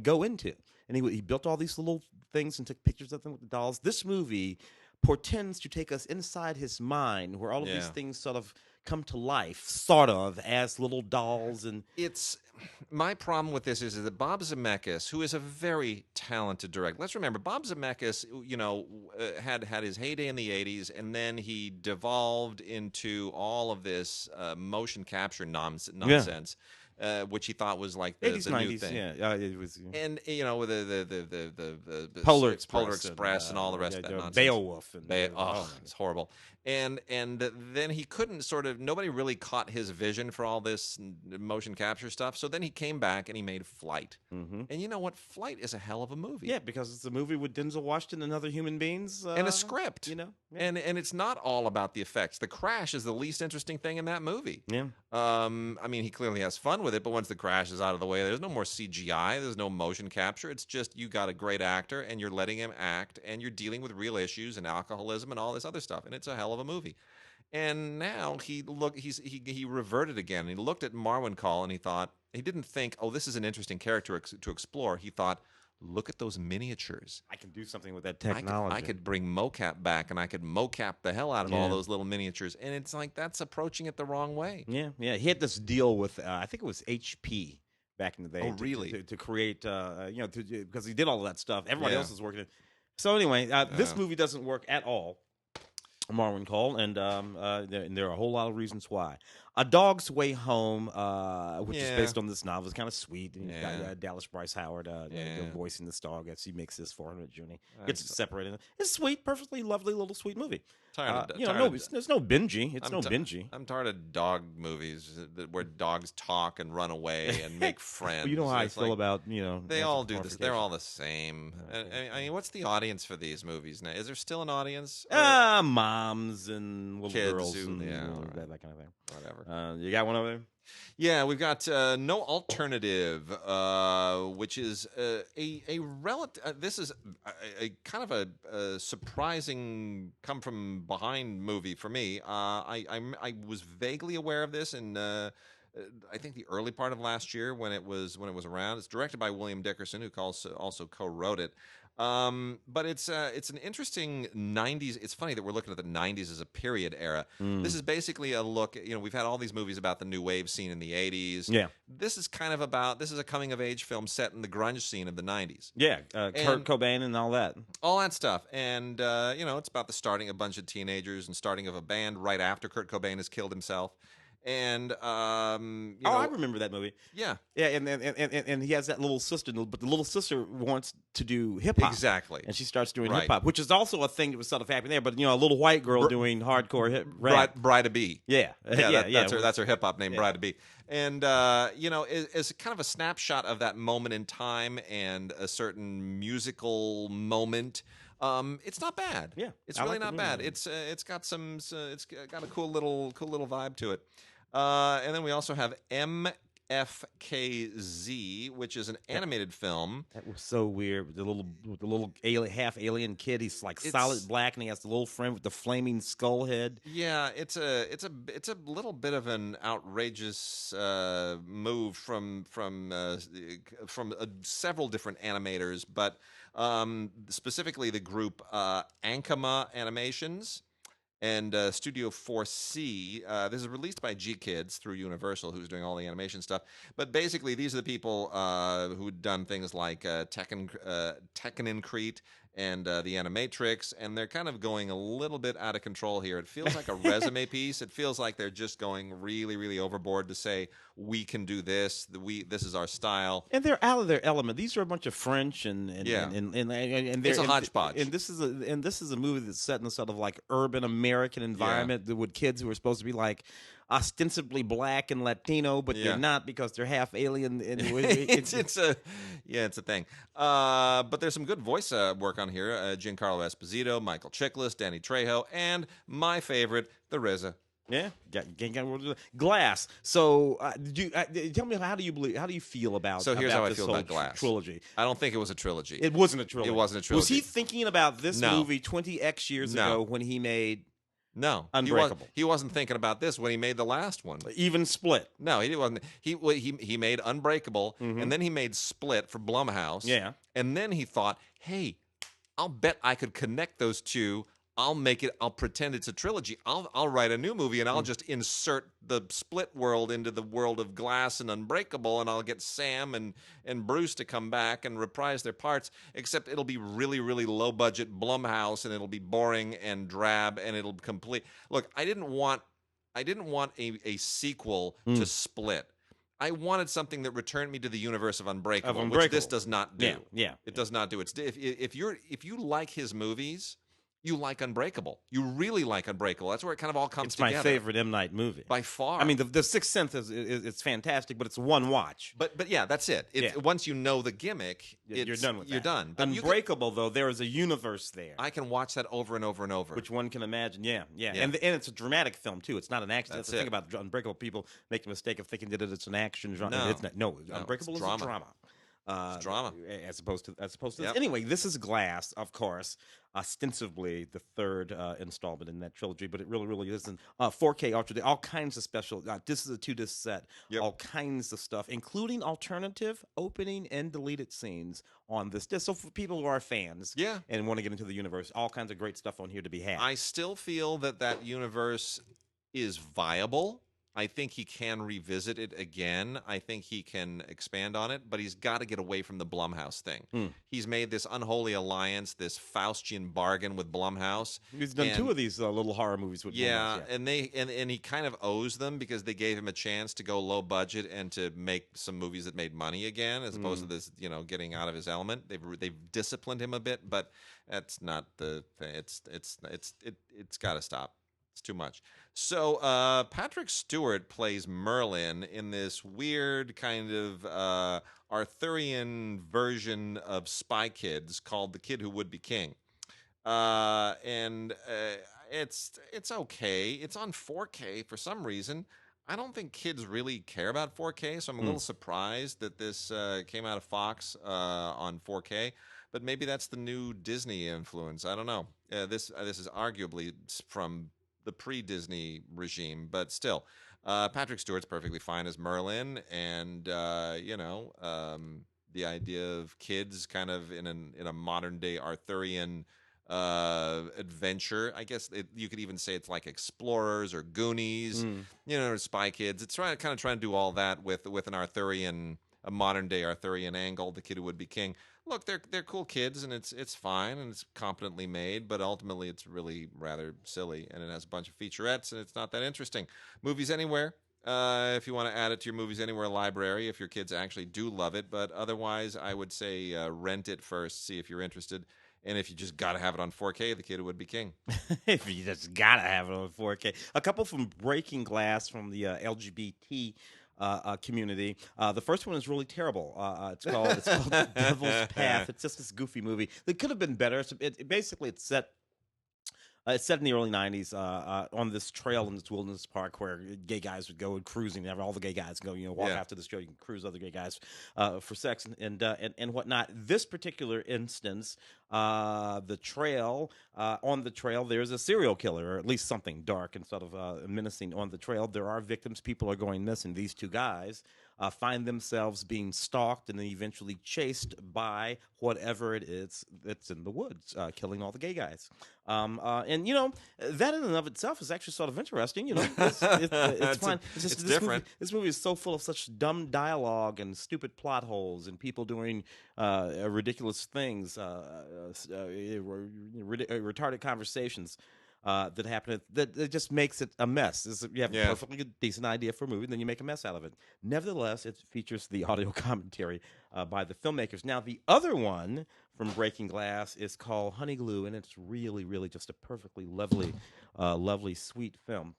B: go into. And he built all these little things and took pictures of them with the dolls. This movie portends to take us inside his mind where all of these things sort of come to life, sort of, as little dolls. And
A: it's my problem with this is that Bob Zemeckis, who is a very talented director, let's remember Bob Zemeckis, had his heyday in the 80s, and then he devolved into all of this motion capture nonsense. which he thought was like the
B: 80s,
A: new
B: 90s,
A: thing.
B: yeah. It was
A: And with the
B: Polar
A: Express and all the rest of that nonsense.
B: Beowulf. And,
A: It's horrible. And then he couldn't nobody really caught his vision for all this motion capture stuff. So then he came back and he made Flight.
B: Mm-hmm.
A: And you know what? Flight is a hell of a movie.
B: Yeah, because it's a movie with Denzel Washington and other human beings.
A: And a script.
B: Yeah.
A: And it's not all about the effects. The crash is the least interesting thing in that movie.
B: Yeah.
A: I mean, he clearly has fun with it, but once the crash is out of the way, there's no more CGI. There's no motion capture. It's just you got a great actor and you're letting him act and you're dealing with real issues and alcoholism and all this other stuff. And it's a hell of a movie. And now he reverted again. He looked at Marwincall and he didn't think, oh, this is an interesting character to explore. He thought, look at those miniatures.
B: I can do something with that technology.
A: I could bring mocap back, and I could mocap the hell out of all those little miniatures. And it's like that's approaching it the wrong way.
B: Yeah. He had this deal with, I think it was HP back in the day.
A: Oh, really?
B: To create, because he did all of that stuff. Everybody else is working it. So anyway, this movie doesn't work at all. Marwincall, and there are a whole lot of reasons why. A Dog's Way Home, which is based on this novel, is kind of sweet. And you've got Dallas Bryce Howard voicing this dog as he makes his 400 journey. Gets it separated. It's sweet, perfectly lovely little sweet movie. There's no Benji. It's no Benji.
A: I'm tired of dog movies where dogs talk and run away and make friends.
B: Well, you know how I feel about
A: they all do this. They're all the same. Okay. I mean, what's the audience for these movies now? Is there still an audience?
B: Moms and little
A: kids
B: girls
A: and
B: that kind of thing.
A: Whatever.
B: You got one over there?
A: Yeah, we've got No Alternative, which is a relative. This is a kind of a surprising come from behind movie for me. I was vaguely aware of this in I think the early part of last year when it was around. It's directed by William Dickerson, who also co-wrote it. But it's an interesting 90s. It's funny that we're looking at the 90s as a period era. This is basically a look. We've had all these movies about the new wave scene in the 80s.
B: Yeah.
A: This is this is a coming of age film set in the grunge scene of the 90s.
B: Yeah. Kurt Cobain and all that.
A: All that stuff. And, it's about the starting of a bunch of teenagers and starting of a band right after Kurt Cobain has killed himself. And
B: I remember that movie.
A: Yeah,
B: and he has that little sister, but the little sister wants to do hip hop
A: exactly,
B: and she starts doing hip hop, which is also a thing that was sort of happening there. But a little white girl doing hardcore rap.
A: Bride of B. That's her hip hop name, Bride of B. And as kind of a snapshot of that moment in time and a certain musical moment. It's not bad.
B: Yeah,
A: it's really not bad. It's got it's got a cool little vibe to it. And then we also have MFKZ, which is an animated film.
B: That was so weird. The little half alien kid. He's like solid black, and he has the little friend with the flaming skull head.
A: Yeah, it's a little bit of an outrageous move from several different animators, but specifically the group Ankama Animations and Studio 4C. This is released by G-Kids through Universal, who's doing all the animation stuff. But basically, these are the people who'd done things like Tekkenencrete and the Animatrix, and they're kind of going a little bit out of control here. It feels like a resume piece. It feels like they're just going really, really overboard to say, we can do this. This is our style.
B: And they're out of their element. These are a bunch of French and
A: it's a hodgepodge.
B: And this is a movie that's set in a sort of like urban American environment with kids who are supposed to be like ostensibly black and Latino, but they're not because they're half alien.
A: It's a thing. But there's some good voice work on here. Giancarlo Esposito, Michael Chiklis, Danny Trejo, and my favorite, the RZA.
B: Yeah, Glass. So, tell me how do you feel about?
A: So here's how I
B: this
A: feel
B: whole
A: about Glass
B: trilogy.
A: I don't think it was a trilogy.
B: It wasn't a trilogy.
A: It wasn't a trilogy.
B: Was he thinking about this movie 20x years ago when he made?
A: No,
B: Unbreakable.
A: He wasn't thinking about this when he made the last one.
B: Even Split.
A: No, he wasn't. He made Unbreakable, and then he made Split for Blumhouse.
B: Yeah,
A: and then he thought, hey, I'll bet I could connect those two. I'll pretend it's a trilogy. I'll write a new movie and I'll just insert the Split world into the world of Glass and Unbreakable, and I'll get Sam and Bruce to come back and reprise their parts, except it'll be really, really low budget Blumhouse, and it'll be boring and drab, and it'll complete. Look, I didn't want a sequel to Split. I wanted something that returned me to the universe of Unbreakable, which
B: Unbreakable.
A: this does not do.
B: Yeah.
A: It does not do. It's if you like his movies, you like Unbreakable. You really like Unbreakable. That's where it kind of all comes
B: It's
A: together.
B: my favorite M. Night movie.
A: By far.
B: I mean, the Sixth Sense it's fantastic, but it's one watch.
A: But yeah, that's it. Once you know the gimmick,
B: you're done with that.
A: You're done. But
B: Unbreakable, though, there is a universe there.
A: I can watch that over and over and over.
B: Which one can imagine. Yeah. And it's a dramatic film, too. It's not an action. That's the thing about Unbreakable. People make the mistake of thinking that it's an action genre. No, Unbreakable is a drama.
A: It's drama,
B: as opposed to
A: Yep.
B: this. Anyway, this is Glass, of course, ostensibly the third installment in that trilogy, but it really isn't. 4K Ultra, all kinds of special. This is a 2-disc set, all kinds of stuff, including alternative opening and deleted scenes on this disc. So for people who are fans, and want to get into the universe, all kinds of great stuff on here to be had.
A: I still feel that universe is viable. I think he can revisit it again. I think he can expand on it, but he's got to get away from the Blumhouse thing. He's made this unholy alliance, this Faustian bargain with Blumhouse.
B: He's done 2 of these little horror movies with Blumhouse.
A: And he kind of owes them because they gave him a chance to go low budget and to make some movies that made money again, as opposed to this, getting out of his element. They've disciplined him a bit, but that's not the thing. It's got to stop. It's too much. So Patrick Stewart plays Merlin in this weird kind of Arthurian version of Spy Kids called The Kid Who Would Be King. It's okay. It's on 4K for some reason. I don't think kids really care about 4K, so I'm a little surprised that this came out of Fox on 4K. But maybe that's the new Disney influence. I don't know. This is arguably from the pre-Disney regime, but still, Patrick Stewart's perfectly fine as Merlin, and the idea of kids kind of in a modern day Arthurian adventure. I guess you could even say it's like Explorers or Goonies, or Spy Kids. It's kind of trying to do all that with an a modern day Arthurian angle. The Kid Who Would Be King. Look, they're cool kids, and it's fine, and it's competently made, but ultimately it's really rather silly, and it has a bunch of featurettes, and it's not that interesting. Movies Anywhere, if you want to add it to your Movies Anywhere library, if your kids actually do love it, but otherwise I would say rent it first, see if you're interested, and if you just got to have it on 4K, The Kid Who Would Be King.
B: If you just got to have it on 4K. A couple from Breaking Glass from the LGBT community. The first one is really terrible. It's called Devil's Path. It's just this goofy movie. It could have been better. It's set in the early 90s on this trail in this wilderness park where gay guys would go cruising. All the gay guys go, walk after this trail. You can cruise other gay guys for sex and whatnot. This particular instance, on the trail, there's a serial killer, or at least something dark and sort of menacing on the trail. There are victims. People are going missing. These 2 guys find themselves being stalked and then eventually chased by whatever it is that's in the woods, killing all the gay guys. That in and of itself is actually sort of interesting. It's fine.
A: It's different.
B: This movie is so full of such dumb dialogue and stupid plot holes and people doing ridiculous things, retarded conversations. That happen that it just makes it a mess. You have a perfectly decent idea for a movie, and then you make a mess out of it. Nevertheless, it features the audio commentary by the filmmakers. Now, the other one from Breaking Glass is called Honeyglue, and it's really, really just a perfectly lovely, sweet film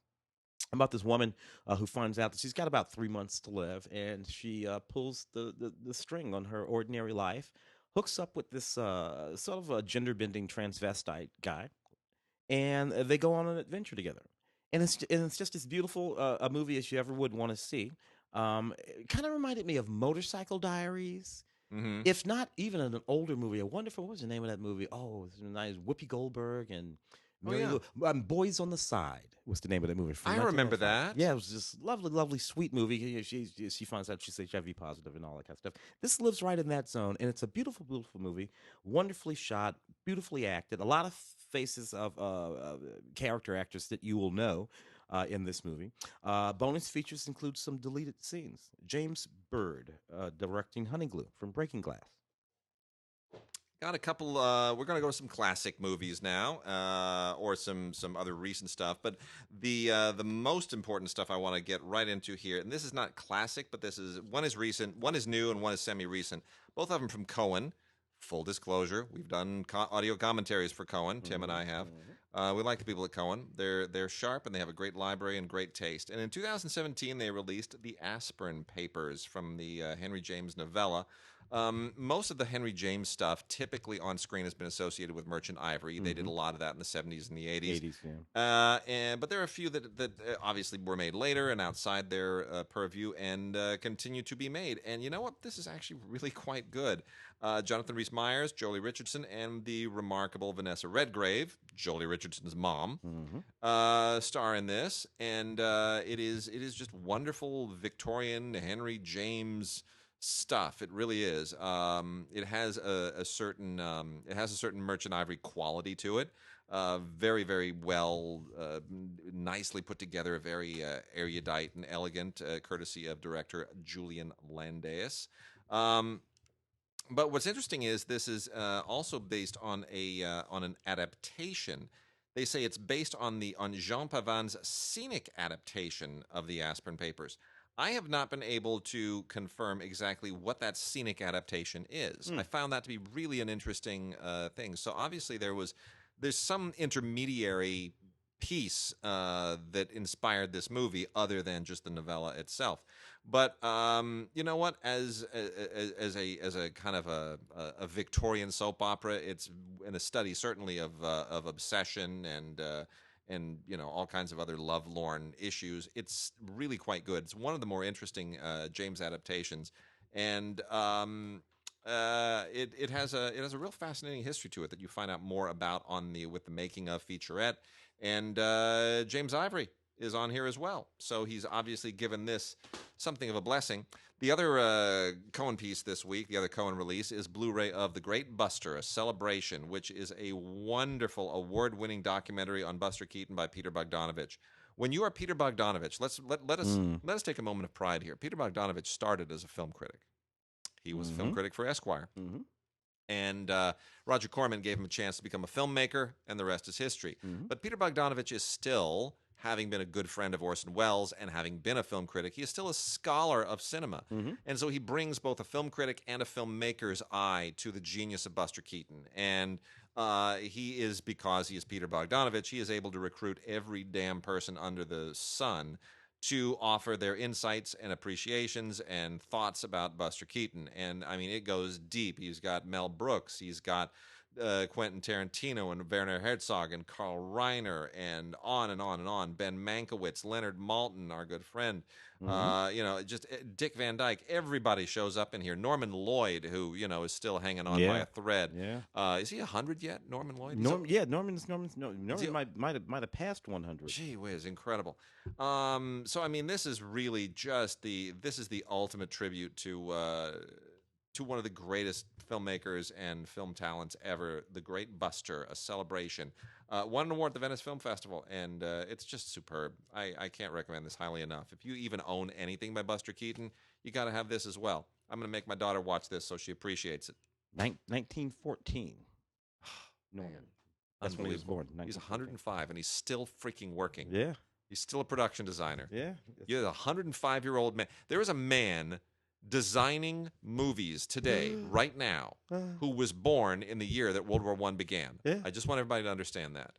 B: about this woman who finds out that she's got about 3 months to live, and she pulls the string on her ordinary life, hooks up with this sort of a gender-bending transvestite guy, and they go on an adventure together. And it's just as beautiful a movie as you ever would want to see. It kind of reminded me of Motorcycle Diaries, if not even an older movie. A wonderful, what was the name of that movie? Oh, it's nice. Whoopi Goldberg and Boys on the Side was the name of that movie.
A: I remember that.
B: Yeah, it was just lovely, sweet movie. She finds out she's HIV positive and all that kind of stuff. This lives right in that zone, and it's a beautiful movie, wonderfully shot, beautifully acted. A lot of faces of character actors that you will know in this movie. Bonus features include some deleted scenes. James Bird directing Honeyglue from Breaking Glass.
A: Got a couple. We're going to go to some classic movies now, or some other recent stuff. But the most important stuff I want to get right into here, and this is not classic, but one is recent, one is new, and one is semi-recent. Both of them from Cohen. Full disclosure, we've done audio commentaries for Cohen. Tim and I have. We like the people at Cohen. They're sharp and they have a great library and great taste. And in 2017, they released the Aspern papers from the Henry James novella. Most of the Henry James stuff typically on screen has been associated with Merchant Ivory. They did a lot of that in the 70s and the 80s. But there are a few that obviously were made later and outside their purview and continue to be made. And you know what? This is actually really quite good. Jonathan Rhys-Meyers, Jolie Richardson, and the remarkable Vanessa Redgrave, Jolie Richardson's mom, star in this. And it is just wonderful Victorian Henry James stuff. It really is. It has a certain Merchant Ivory quality to it. Very, very well, nicely put together, very erudite and elegant, courtesy of director Julian Landais. But what's interesting is this is also based on an adaptation. They say it's based on Jean Pavin's scenic adaptation of the Aspern Papers. I have not been able to confirm exactly what that scenic adaptation is. I found that to be really an interesting thing. So obviously there's some intermediary piece that inspired this movie other than just the novella itself. But you know what? As a kind of a Victorian soap opera, it's in a study certainly of obsession and you know all kinds of other lovelorn issues. It's really quite good. It's one of the more interesting James adaptations, and it has a real fascinating history to it that you find out more about with the making of featurette. And James Ivory is on here as well, so he's obviously given this something of a blessing. The other Cohen piece this week, the other Cohen release, is Blu-ray of The Great Buster, A Celebration, which is a wonderful award-winning documentary on Buster Keaton by Peter Bogdanovich. When you are Peter Bogdanovich, let us take a moment of pride here. Peter Bogdanovich started as a film critic. He was a film critic for Esquire. And Roger Corman gave him a chance to become a filmmaker, and the rest is history. But Peter Bogdanovich is still, having been a good friend of Orson Welles and having been a film critic, he is still a scholar of cinema. And so he brings both a film critic and a filmmaker's eye to the genius of Buster Keaton. And because he is Peter Bogdanovich, he is able to recruit every damn person under the sun to offer their insights and appreciations and thoughts about Buster Keaton. And, I mean, it goes deep. He's got Mel Brooks. He's got Quentin Tarantino and Werner Herzog and Carl Reiner and on and on and on. Ben Mankiewicz, Leonard Maltin, our good friend. You know, just Dick Van Dyke. Everybody shows up in here. Norman Lloyd, who, you know, is still hanging on by a thread. Is he 100 yet, Norman Lloyd?
B: Norman might have passed 100.
A: Gee whiz, incredible. So, I mean, this is really just the ultimate tribute to one of the greatest filmmakers and film talents ever, The Great Buster, A Celebration. Won an award at the Venice Film Festival, and it's just superb. I can't recommend this highly enough. If you even own anything by Buster Keaton, you got to have this as well. I'm going to make my daughter watch this so she appreciates it.
B: 1914. Norman. That's when he was born.
A: He's 105, and he's still freaking working.
B: Yeah.
A: He's still a production designer.
B: Yeah.
A: You're a 105-year-old man. There is a man designing movies today, right now, who was born in the year that World War I began. I just want everybody to understand that.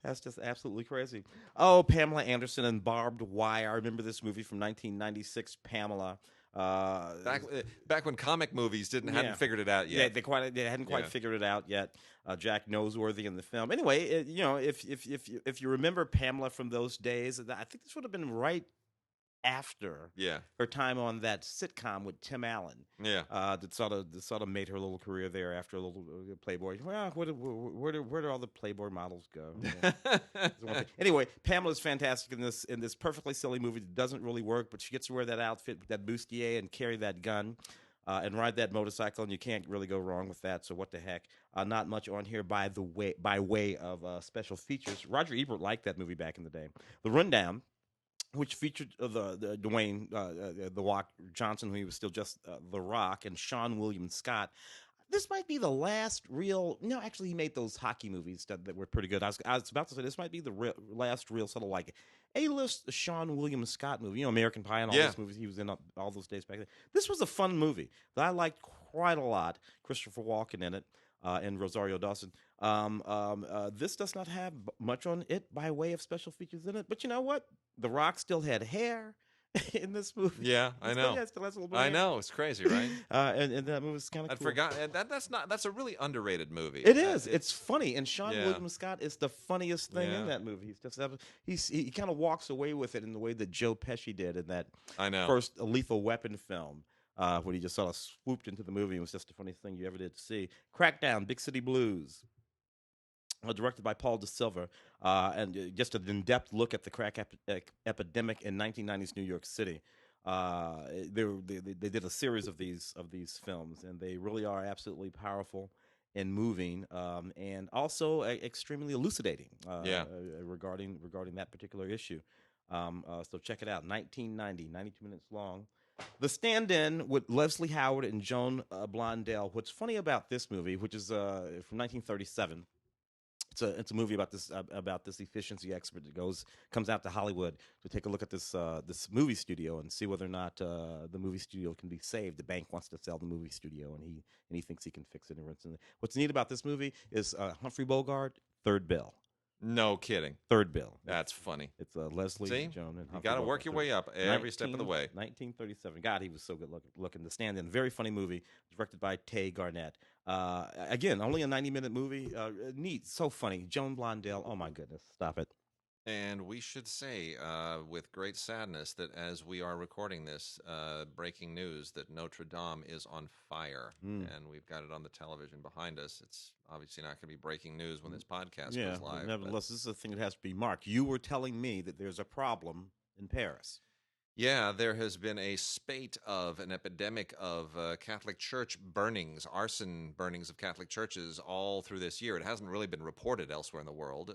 B: That's just absolutely crazy. Oh, Pamela Anderson and Barbed Wire. I remember this movie from 1996, Pamela.
A: Back when comic movies hadn't figured it out yet.
B: Yeah, they hadn't quite figured it out yet. Jack Noseworthy in the film. Anyway, you know, if you remember Pamela from those days, I think this would have been right after her time on that sitcom with Tim Allen. That sort of made her little career there after a little Playboy. Well, where do all the Playboy models go? Anyway, Pamela's fantastic in this perfectly silly movie that doesn't really work, but she gets to wear that outfit with that bustier and carry that gun. And ride that motorcycle, and you can't really go wrong with that. So what the heck? Not much on here by way of special features. Roger Ebert liked that movie back in the day. The Rundown, which featured the Dwayne The Rock Johnson, when he was still just The Rock, and Sean William Scott. this might be the last real. No, actually, he made those hockey movies that were pretty good. I was about to say this might be the last real sort of like A-list Sean William Scott movie. American Pie and all those movies he was in all those days back then. This was a fun movie that I liked quite a lot. Christopher Walken in it. And Rosario Dawson. This does not have much on it by way of special features in it, but you know what? The Rock still had hair in this movie.
A: Yeah, I know. I know, it's crazy, right?
B: And that movie was kind of cool.
A: I forgot that's a really underrated movie.
B: It is. It's funny, and Sean William Scott is the funniest thing in that movie. He kind of walks away with it in the way that Joe Pesci did in that first Lethal Weapon film. When he just sort of swooped into the movie. It was just the funniest thing you ever did to see. Crackdown, Big City Blues, directed by Paul De Silva, and just an in-depth look at the crack epidemic in 1990s New York City. They did a series of these films, and they really are absolutely powerful and moving, and also extremely elucidating regarding that particular issue. So check it out, 1990, 92 minutes long. The Stand-In with Leslie Howard and Joan Blondell. What's funny about this movie, which is from 1937, it's a movie about this efficiency expert that comes out to Hollywood to take a look at this movie studio and see whether or not the movie studio can be saved. The bank wants to sell the movie studio, and he thinks he can fix it. What's neat about this movie is Humphrey Bogart, third bill.
A: No kidding.
B: Third bill.
A: That's funny.
B: It's Leslie, Joan, and
A: you got to work your way up every step of the way.
B: 1937. God, he was so good looking. The Stand-In. Very funny movie. Directed by Tay Garnett. Again, only a 90-minute movie. Neat. So funny. Joan Blondell. Oh, my goodness. Stop it.
A: And we should say, with great sadness, that as we are recording this, breaking news that Notre Dame is on fire, and we've got it on the television behind us. It's obviously not going to be breaking news when this podcast goes live.
B: Nevertheless, this is a thing that has to be marked. You were telling me that there's a problem in Paris.
A: Yeah, there has been a spate of an epidemic of Catholic church burnings, arson burnings of Catholic churches all through this year. It hasn't really been reported elsewhere in the world.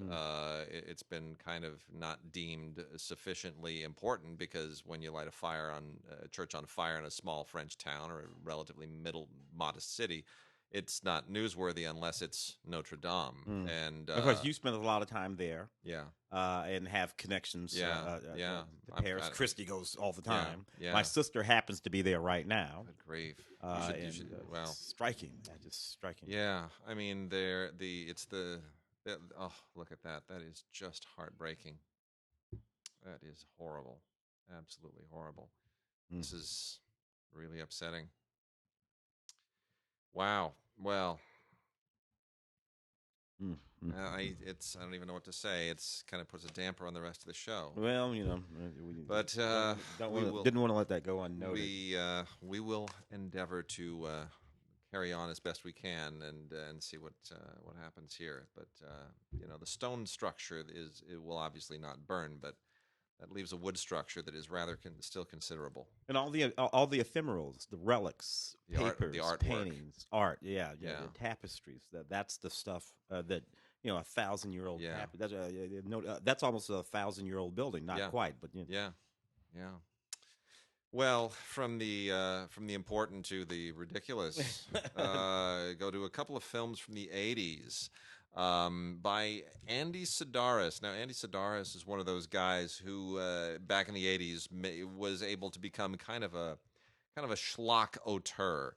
A: It's been kind of not deemed sufficiently important because when you light a church on fire in a small French town or a relatively modest city, it's not newsworthy unless it's Notre Dame. And
B: of course, you spend a lot of time there.
A: Yeah.
B: And have connections to Paris. Christy goes all the time.
A: Yeah.
B: My sister happens to be there right now.
A: Good grief.
B: Well, striking. Just striking.
A: Yeah. I mean, oh, look at that. That is just heartbreaking. That is horrible. Absolutely horrible. This is really upsetting. Wow. Well, I don't even know what to say. It's kind of puts a damper on the rest of the show.
B: Well,
A: but
B: didn't want to let that go unnoted.
A: We will endeavor to carry on as best we can and see what happens here. But the stone structure will obviously not burn, but that leaves a wood structure that is rather still considerable.
B: And all the ephemerals, the relics, papers,
A: the artwork.
B: Paintings, art, the tapestries. That's the stuff that 1,000-year-old. That's almost a 1,000-year-old building. Not quite, but
A: yeah. Well, from the important to the ridiculous, go to a couple of films from the 80s. By Andy Sidaris. Now, Andy Sidaris is one of those guys who, back in the 80s, was able to become kind of a schlock auteur.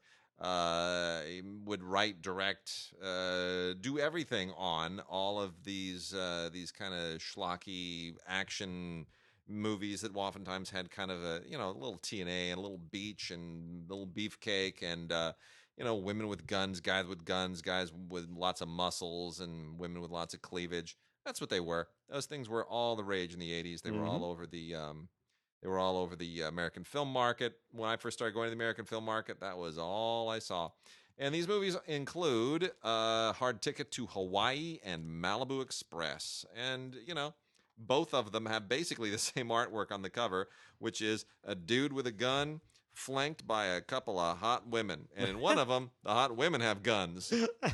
A: He would write, direct, do everything on all of these kind of schlocky action movies that oftentimes had kind of a little TNA and a little beach and a little beefcake and women with guns, guys with lots of muscles, and women with lots of cleavage. That's what they were. Those things were all the rage in the 80s. They were all over the American film market. When I first started going to the American film market, that was all I saw. And these movies include Hard Ticket to Hawaii and Malibu Express. And, both of them have basically the same artwork on the cover, which is a dude with a gun flanked by a couple of hot women. And in one of them, the hot women have guns.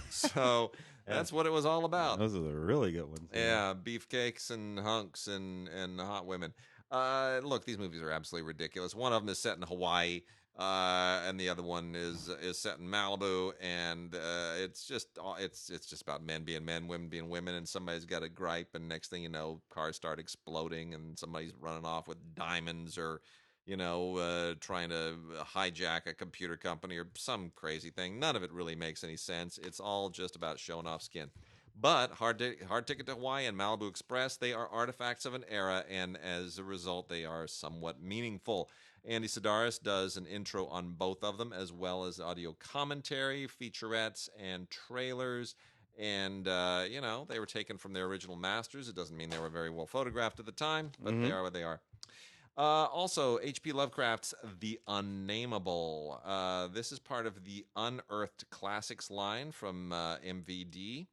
A: So that's what it was all about.
B: Those are the really good ones.
A: Yeah, beefcakes and hunks and hot women. Look, these movies are absolutely ridiculous. One of them is set in Hawaii, and the other one is set in Malibu, and it's just about men being men, women being women, and somebody's got a gripe, and next thing you know, cars start exploding, and somebody's running off with diamonds, or trying to hijack a computer company or some crazy thing. None of it really makes any sense. It's all just about showing off skin. But Hard Ticket to Hawaii and Malibu Express, they are artifacts of an era, and as a result, they are somewhat meaningful. Andy Sidaris does an intro on both of them, as well as audio commentary, featurettes, and trailers. And, they were taken from their original masters. It doesn't mean they were very well photographed at the time, but they are what they are. Also, H.P. Lovecraft's The Unnameable. This is part of the Unearthed Classics line from MVD.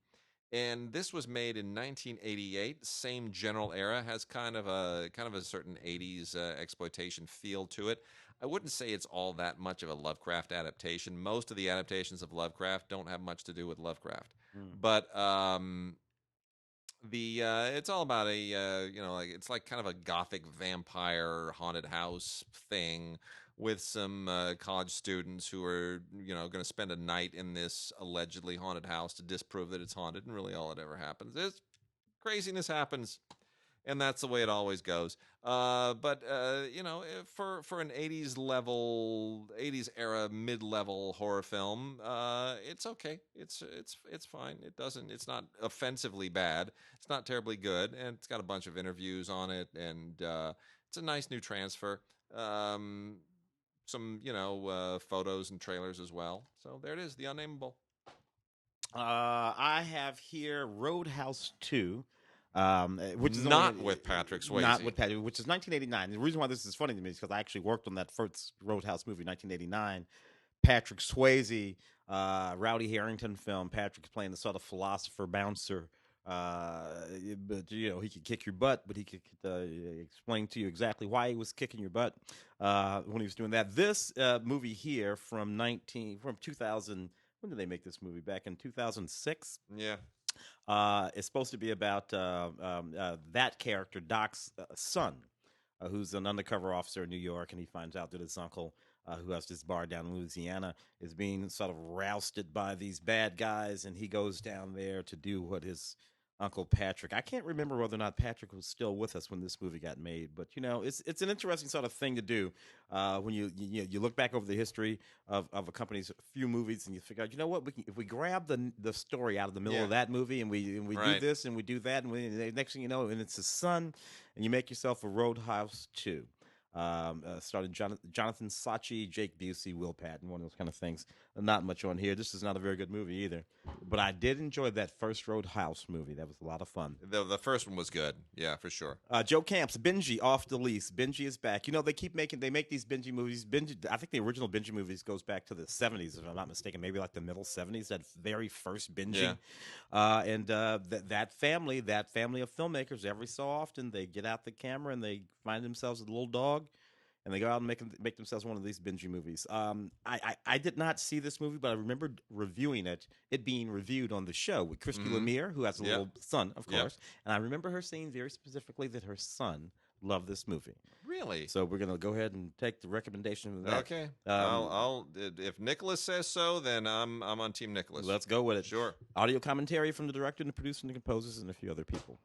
A: And this was made in 1988. Same general era, has kind of a certain 80s exploitation feel to it. I wouldn't say it's all that much of a Lovecraft adaptation. Most of the adaptations of Lovecraft don't have much to do with Lovecraft. But it's all about it's like kind of a gothic vampire haunted house thing with some college students who are, going to spend a night in this allegedly haunted house to disprove that it's haunted, and really all that ever happens is craziness happens, and that's the way it always goes. But for an 80s era mid-level horror film, it's okay. It's fine. It's not offensively bad. It's not terribly good, and it's got a bunch of interviews on it, and it's a nice new transfer. Some photos and trailers as well. So there it is, The Unnameable.
B: I have here Roadhouse 2, which is
A: not with Patrick Swayze.
B: Not with Patrick, which is 1989. The reason why this is funny to me is because I actually worked on that first Roadhouse movie, 1989. Patrick Swayze, Rowdy Harrington film. Patrick's playing the sort of philosopher bouncer. But he could kick your butt, but he could explain to you exactly why he was kicking your butt when he was doing that. This movie here from 2000. When did they make this movie? Back in 2006.
A: Yeah.
B: It's supposed to be about that character, Doc's son, who's an undercover officer in New York, and he finds out that his uncle, who has this bar down in Louisiana, is being sort of rousted by these bad guys, and he goes down there to do what his Uncle Patrick. I can't remember whether or not Patrick was still with us when this movie got made, but it's an interesting sort of thing to do when you look back over the history of a company's few movies, and you figure out, what, if we grab the story out of the middle of that movie, and we do this and we do that, and next thing you know, and it's his son, and you make yourself a Roadhouse 2. Started Jonathan Sachi, Jake Busey, Will Patton, one of those kind of things. Not much on here. This is not a very good movie either. But I did enjoy that first Roadhouse movie. That was a lot of fun.
A: The first one was good. Yeah, for sure.
B: Joe Camp's Benji off the lease. Benji is back. They make these Benji movies. I think the original Benji movies goes back to the 70s, if I'm not mistaken. Maybe like the middle 70s, that very first Benji. Yeah. That family of filmmakers, every so often, they get out the camera and they find themselves a little dog, and they go out and make themselves one of these Benji movies. I did not see this movie, but I remembered reviewing it being reviewed on the show with Christy Lemire, who has a little son, of course. And I remember her saying very specifically that her son loved this movie.
A: Really?
B: So we're going to go ahead and take the recommendation of that.
A: Okay. I'll if Nicholas says so, then I'm on Team Nicholas.
B: Let's go with it.
A: Sure.
B: Audio commentary from the director and the producer and the composers and a few other people.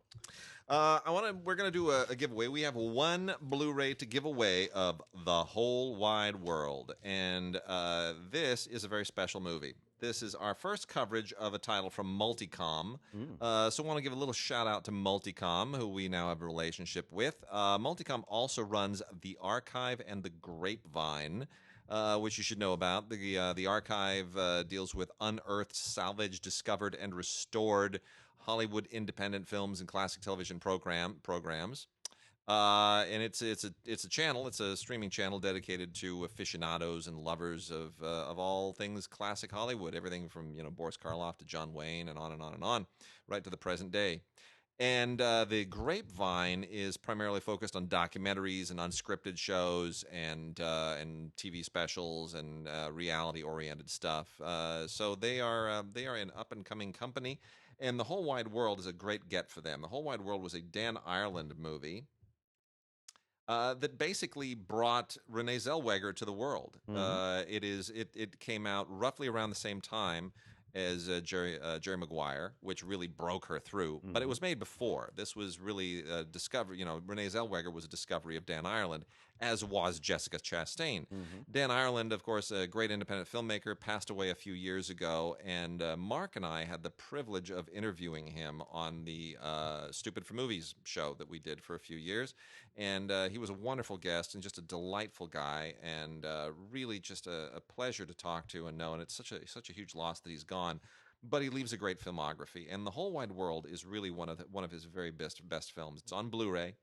A: We're gonna do a giveaway. We have one Blu-ray to give away of The Whole Wide World, and this is a very special movie. This is our first coverage of a title from Multicom. So I want to give a little shout out to Multicom, who we now have a relationship with. Multicom also runs The Archive and The Grapevine, which you should know about. The Archive deals with unearthed, salvaged, discovered, and restored Hollywood independent films and classic television programs. And it's a channel. It's a streaming channel dedicated to aficionados and lovers of all things classic Hollywood. Everything from Boris Karloff to John Wayne and on and on and on, right to the present day. And the Grapevine is primarily focused on documentaries and unscripted shows and TV specials and reality-oriented stuff. So they are an up-and-coming company, and The Whole Wide World is a great get for them. The Whole Wide World was a Dan Ireland movie. that basically brought Renee Zellweger to the world.
B: Mhm.
A: It came out roughly around the same time as Jerry Maguire, which really broke her through. But it
B: Mhm.
A: was made before. This was really a discovery. Renee Zellweger was a discovery of Dan Ireland, as was Jessica Chastain.
B: Mhm.
A: Dan Ireland, of course, a great independent filmmaker, passed away a few years ago, and Mark and I had the privilege of interviewing him on the Stupid for Movies show that we did for a few years. And he was a wonderful guest and just a delightful guy, and really just a pleasure to talk to and know. And it's such a huge loss that he's gone, but he leaves a great filmography. And The Whole Wide World is really one of his very best films. It's on Blu-ray,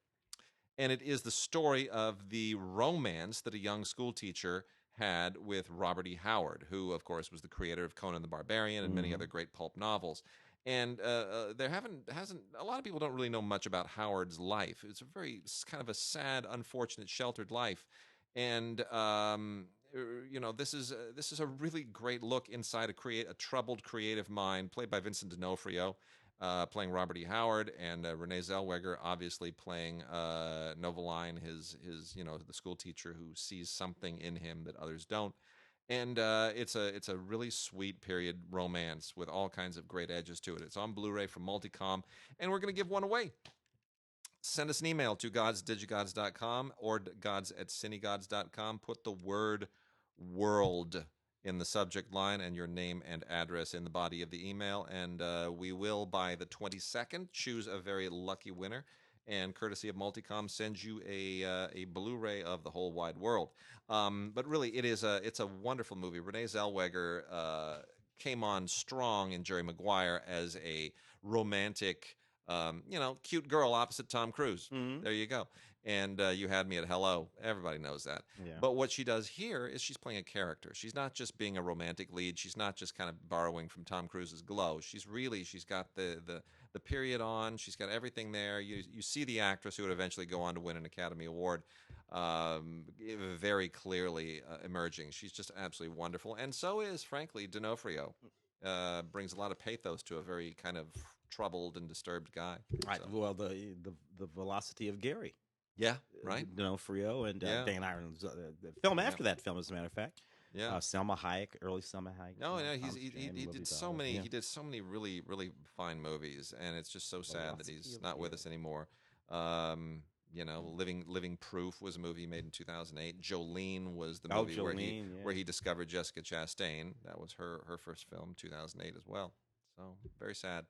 A: and it is the story of the romance that a young school teacher had with Robert E. Howard, who, of course, was the creator of Conan the Barbarian and many
B: Mhm.
A: other great pulp novels. And there hasn't a lot of people don't really know much about Howard's life. It's a kind of a sad, unfortunate, sheltered life, and this is a really great look inside a troubled, creative mind, played by Vincent D'Onofrio, playing Robert E. Howard, and Renee Zellweger obviously playing Novaline, his the school teacher who sees something in him that others don't. And it's a really sweet period romance with all kinds of great edges to it. It's on Blu-ray from Multicom, and we're going to give one away. Send us an email to gods@digigods.com or gods@cinegods.com. Put the word world in the subject line and your name and address in the body of the email, and we will, by the 22nd, choose a very lucky winner, and courtesy of Multicom, send you a Blu-ray of The Whole Wide World. But really, it's a wonderful movie. Renee Zellweger came on strong in Jerry Maguire as a romantic, cute girl opposite Tom Cruise.
B: Mhm.
A: There you go. And You Had Me at Hello. Everybody knows that.
B: Yeah.
A: But what she does here is she's playing a character. She's not just being a romantic lead. She's not just kind of borrowing from Tom Cruise's glow. She's got the period on. She's got everything there. You see the actress who would eventually go on to win an Academy Award very clearly emerging. She's just absolutely wonderful. And so is, frankly, D'Onofrio. Brings a lot of pathos to a very kind of troubled and disturbed guy.
B: Right.
A: So,
B: Well, the velocity of Gary,
A: yeah, right.
B: D'Onofrio, and
A: Yeah.
B: Dan Ireland's the film
A: Yeah.
B: after that film, as a matter of fact.
A: Yeah.
B: Selma Hayek, early Selma Hayek.
A: No, no,
B: Thomas
A: he
B: Jane,
A: did
B: Lolita,
A: so many
B: yeah.
A: he did so many really really fine movies, and it's just so sad that
B: Velocity
A: he's
B: of
A: not with
B: Gary.
A: us anymore. Living Proof was a movie he made in 2008. Jolene was the
B: Oh,
A: movie
B: Jolene, yeah.
A: where he discovered Jessica Chastain. That was her first film, 2008 as well. So very sad,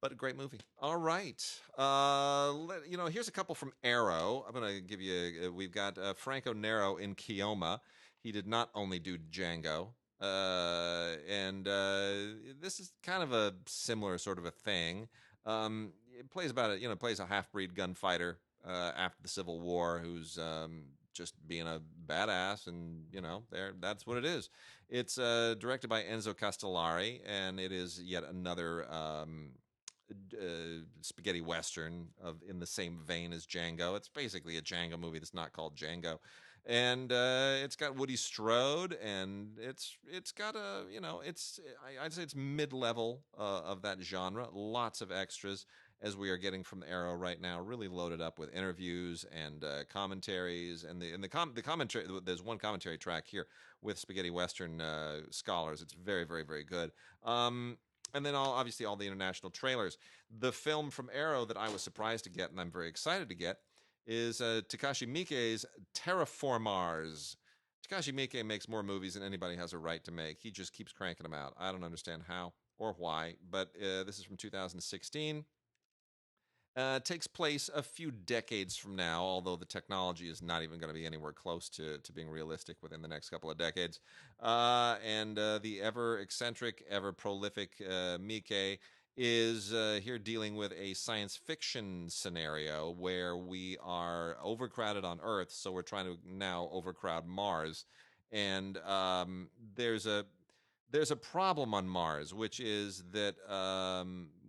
A: but a great movie. All right, here's a couple from Arrow. I'm gonna give you. We've got Franco Nero in Keoma. He did not only do Django, and this is kind of a similar sort of a thing. It plays a half-breed gunfighter after the Civil War who's just being a badass, and that's what it is. It's directed by Enzo Castellari, and it is yet another spaghetti western in the same vein as Django. It's basically a Django movie that's not called Django, and it's got Woody Strode, and it's got I'd say it's mid-level of that genre. Lots of extras, as we are getting from the Arrow right now, really loaded up with interviews and commentaries, and the commentary. There's one commentary track here with spaghetti western scholars. It's very very very good. And then obviously all the international trailers. The film from Arrow that I was surprised to get, and I'm very excited to get, is Takashi Miike's Terraformars. Takashi Miike makes more movies than anybody has a right to make. He just keeps cranking them out. I don't understand how or why, but this is from 2016. Takes place a few decades from now, although the technology is not even going to be anywhere close to being realistic within the next couple of decades. And the ever eccentric, ever prolific Miike is here dealing with a science fiction scenario where we are overcrowded on Earth, so we're trying to now overcrowd Mars. And there's a problem on Mars, which is that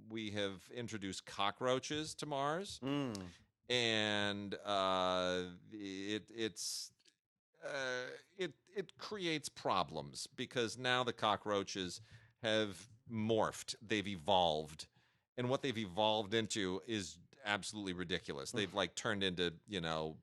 A: we have introduced cockroaches to Mars,
B: Mm.
A: and it creates problems because now the cockroaches have morphed, they've evolved, and what they've evolved into is absolutely ridiculous. They've like turned into,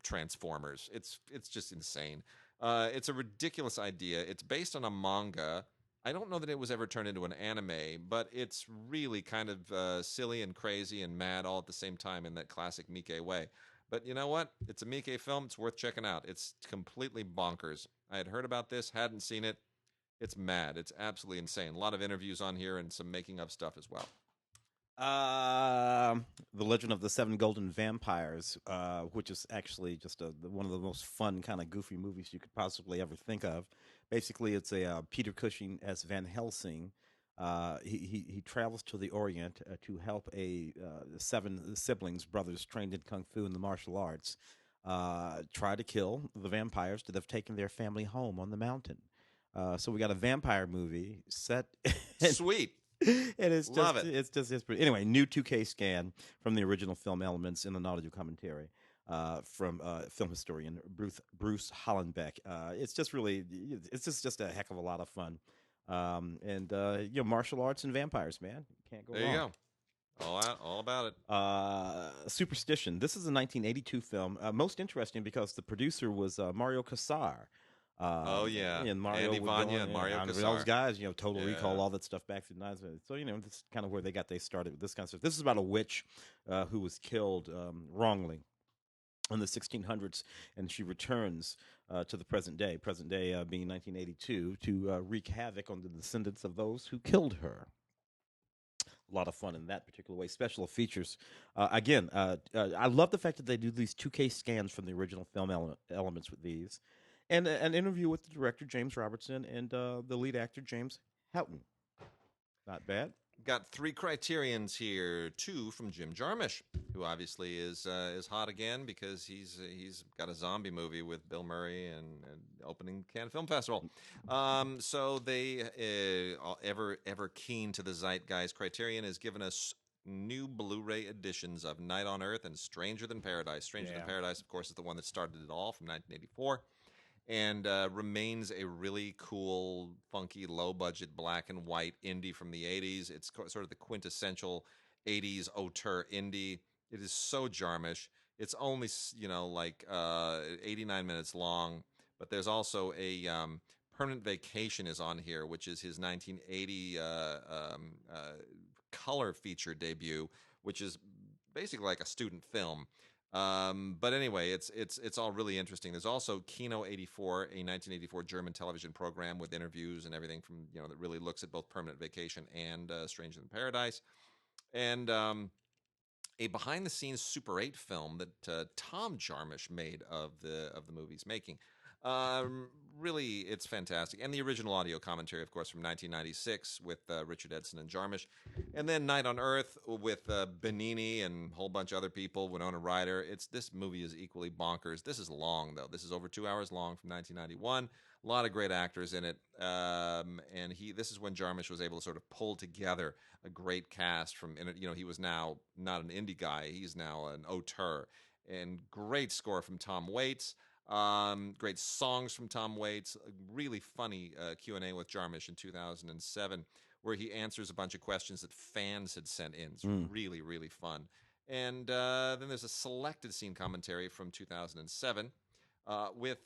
A: Transformers. It's just insane. It's a ridiculous idea. It's based on a manga. I don't know that it was ever turned into an anime, but it's really kind of silly and crazy and mad all at the same time in that classic Miike way. But you know what? It's a Miike film. It's worth checking out. It's completely bonkers. I had heard about this, hadn't seen it. It's mad. It's absolutely insane. A lot of interviews on here and some making of stuff as well.
B: The Legend of the Seven Golden Vampires, which is actually just one of the most fun kind of goofy movies you could possibly ever think of. Basically, it's a Peter Cushing as Van Helsing. He travels to the Orient to help seven siblings, brothers trained in kung fu and the martial arts, try to kill the vampires that have taken their family home on the mountain. So we got a vampire movie set.
A: Sweet.
B: And it's
A: Love
B: just,
A: it.
B: it's pretty. Anyway, new 2K scan from the original film elements in an audio commentary from film historian Bruce Hollenbeck. It's just really, it's just a heck of a lot of fun. Martial arts and vampires, man. Can't go wrong.
A: There you go. All about it.
B: Superstition. This is a 1982 film. Most interesting because the producer was Mario Kassar.
A: And
B: Mario
A: Andy Vanya and Mario Kassar.
B: Those guys, Total Recall, all that stuff back to the 90s. So, this is kind of where they started with this kind of stuff. This is about a witch who was killed wrongly in the 1600s, and she returns to the present day being 1982, to wreak havoc on the descendants of those who killed her. A lot of fun in that particular way. Special features. I love the fact that they do these 2K scans from the original film elements with these. And an interview with the director, James Robertson, and the lead actor, James Houghton. Not bad.
A: Got 3 criterions here. 2 from Jim Jarmusch, who obviously is hot again because he's got a zombie movie with Bill Murray and opening Cannes Film Festival. So they ever keen to the zeitgeist. Criterion has given us new Blu-ray editions of Night on Earth and Stranger Than Paradise. Stranger Than Paradise, of course, is the one that started it all from 1984. And remains a really cool, funky, low-budget, black and white indie from the 80s. It's sort of the quintessential 80s auteur indie. It is so Jarmusch. It's only, 89 minutes long. But there's also a Permanent Vacation is on here, which is his 1980 color feature debut, which is basically like a student film. But anyway, it's all really interesting. There's also Kino 84, a 1984 German television program with interviews and everything from, that really looks at both Permanent Vacation and Stranger Than Paradise. And a behind-the-scenes Super 8 film that Tom Jarmusch made of the movie's making. Really, it's fantastic. And the original audio commentary, of course, from 1996 with Richard Edson and Jarmusch. And then Night on Earth with Benini and a whole bunch of other people, Winona Ryder. This movie is equally bonkers. This is long, though. This is over 2 hours long from 1991. A lot of great actors in it. And this is when Jarmusch was able to sort of pull together a great cast from, he was now not an indie guy. He's now an auteur. And great score from Tom Waits. Great songs from Tom Waits. A really funny Q&A with Jarmusch in 2007 where he answers a bunch of questions that fans had sent in. It's really, really fun. And then there's a selected scene commentary from 2007 with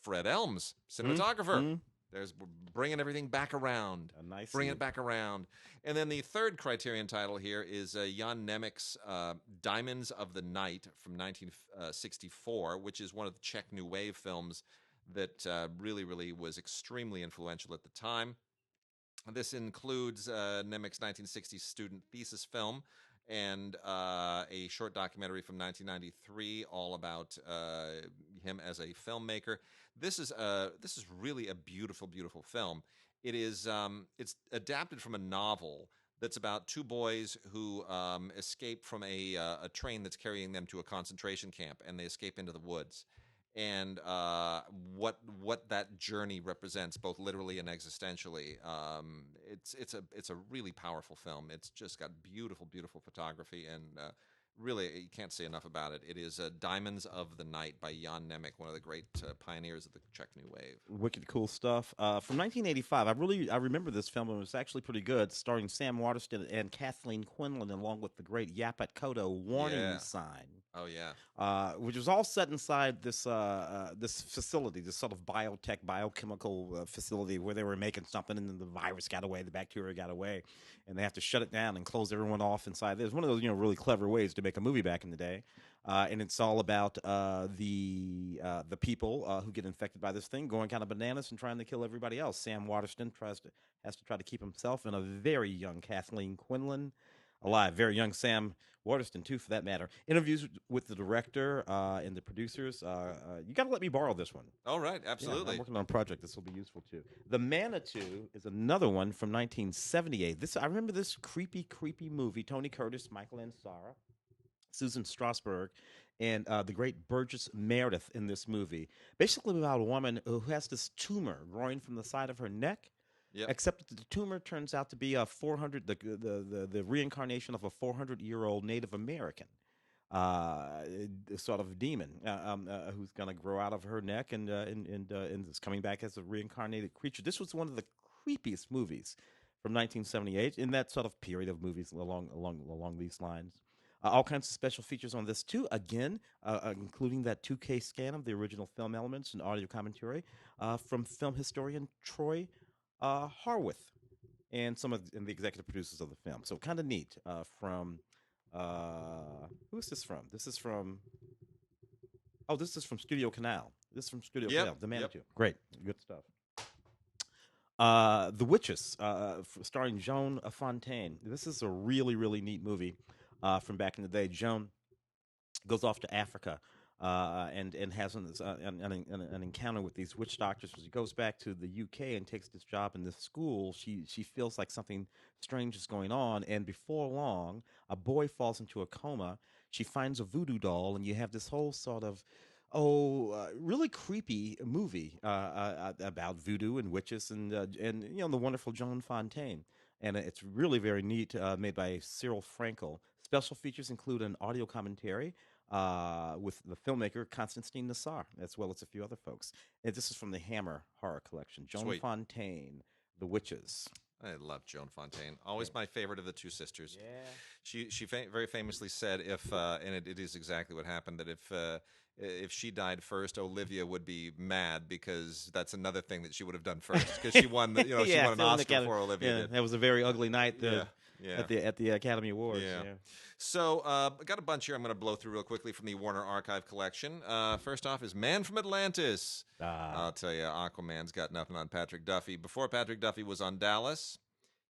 A: Fred Elms, cinematographer. There's bringing everything back around. Bringing it back around. And then the third Criterion title here is Jan Nemec's Diamonds of the Night from 1964, which is one of the Czech New Wave films that really, really was extremely influential at the time. This includes Nemec's 1960s student thesis film and a short documentary from 1993 all about him as a filmmaker. This is really a beautiful, beautiful film. It is it's adapted from a novel that's about 2 boys who escape from a train that's carrying them to a concentration camp, and they escape into the woods. And what that journey represents, both literally and existentially, it's a really powerful film. It's just got beautiful, beautiful photography and really, you can't say enough about it. It is Diamonds of the Night by Jan Nemec, one of the great pioneers of the Czech New Wave.
B: Wicked cool stuff. From 1985, I remember this film. It was actually pretty good, starring Sam Waterston and Kathleen Quinlan, along with the great Yaphet Kotto, Warning Sign.
A: Oh yeah,
B: which was all set inside this this facility, this sort of biotech, biochemical facility where they were making something, and then the virus got away, the bacteria got away, and they have to shut it down and close everyone off inside. It was one of those really clever ways to make a movie back in the day, and it's all about the people who get infected by this thing going kind of bananas and trying to kill everybody else. Sam Waterston has to try to keep himself and a very young Kathleen Quinlan alive. Very young Sam Waterston, too, for that matter. Interviews with the director and the producers. You got to let me borrow this one.
A: All right, absolutely.
B: Yeah, I'm working on a project. This will be useful, too. The Manitou is another one from 1978. I remember this creepy movie. Tony Curtis, Michael Ansara, Susan Strasberg, and the great Burgess Meredith in this movie. Basically about a woman who has this tumor growing from the side of her neck.
A: Yep.
B: Except that the tumor turns out to be a 400, the reincarnation of a 400-year-old Native American, sort of demon who's going to grow out of her neck and is coming back as a reincarnated creature. This was one of the creepiest movies from 1978 in that sort of period of movies along these lines. All kinds of special features on this too. Again, including that 2K scan of the original film elements and audio commentary from film historian Troy Harwith and the executive producers of the film. So kind of neat. From who is this from? This is from Studio Canal. This is from Studio Canal. The Manitou. Great, good stuff. The Witches, starring Joan Fontaine. This is a really neat movie from back in the day. Joan goes off to Africa. And has an encounter with these witch doctors. She goes back to the UK and takes this job in this school. She feels like something strange is going on, and before long, a boy falls into a coma. She finds a voodoo doll, and you have this whole sort of really creepy movie about voodoo and witches and the wonderful Joan Fontaine. And it's really very neat, made by Cyril Frankel. Special features include an audio commentary with the filmmaker Constantine Nassar, as well as a few other folks. And this is from the Hammer Horror Collection. Joan Fontaine, The Witches.
A: I love Joan Fontaine. Always my favorite of the two sisters.
B: Yeah.
A: She very famously said, and it is exactly what happened, that if she died first, Olivia would be mad because that's another thing that she would have done first because she won she won an Oscar for Olivia.
B: Yeah, that was a very ugly night. At the Academy Awards.
A: Yeah. So I got a bunch here I'm going to blow through real quickly from the Warner Archive collection. First off is Man from Atlantis. I'll tell you, Aquaman's got nothing on Patrick Duffy. Before Patrick Duffy was on Dallas,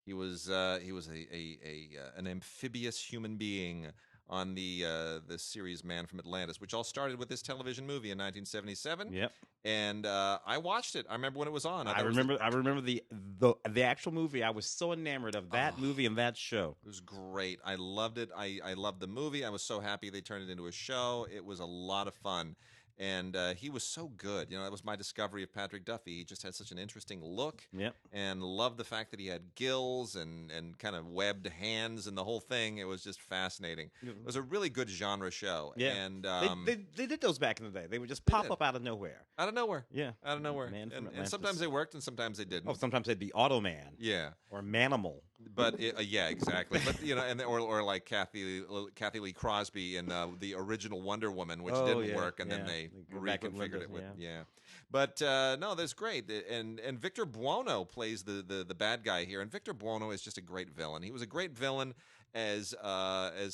A: he was an amphibious human being on the series Man from Atlantis, which all started with this television movie in 1977.
B: Yep.
A: And I watched it. I remember when it was on.
B: I remember the actual movie. I was so enamored of that movie and that show.
A: It was great. I loved it. I loved the movie. I was so happy they turned it into a show. It was a lot of fun. And he was so good. That was my discovery of Patrick Duffy. He just had such an interesting look.
B: Yep.
A: And loved the fact that he had gills and kind of webbed hands and the whole thing. It was just fascinating. It was a really good genre show.
B: Yeah.
A: And
B: they did those back in the day. They would just pop up out of nowhere.
A: Out of nowhere.
B: Yeah.
A: Out of nowhere. And sometimes they worked and sometimes they didn't.
B: Oh, sometimes they'd be Automan.
A: Yeah.
B: Or Manimal.
A: But yeah, exactly. But or like Kathy Lee Crosby in the original Wonder Woman, which didn't work, and then they reconfigured it with But no, that's great. And Victor Buono plays the bad guy here, and Victor Buono is just a great villain. He was a great villain as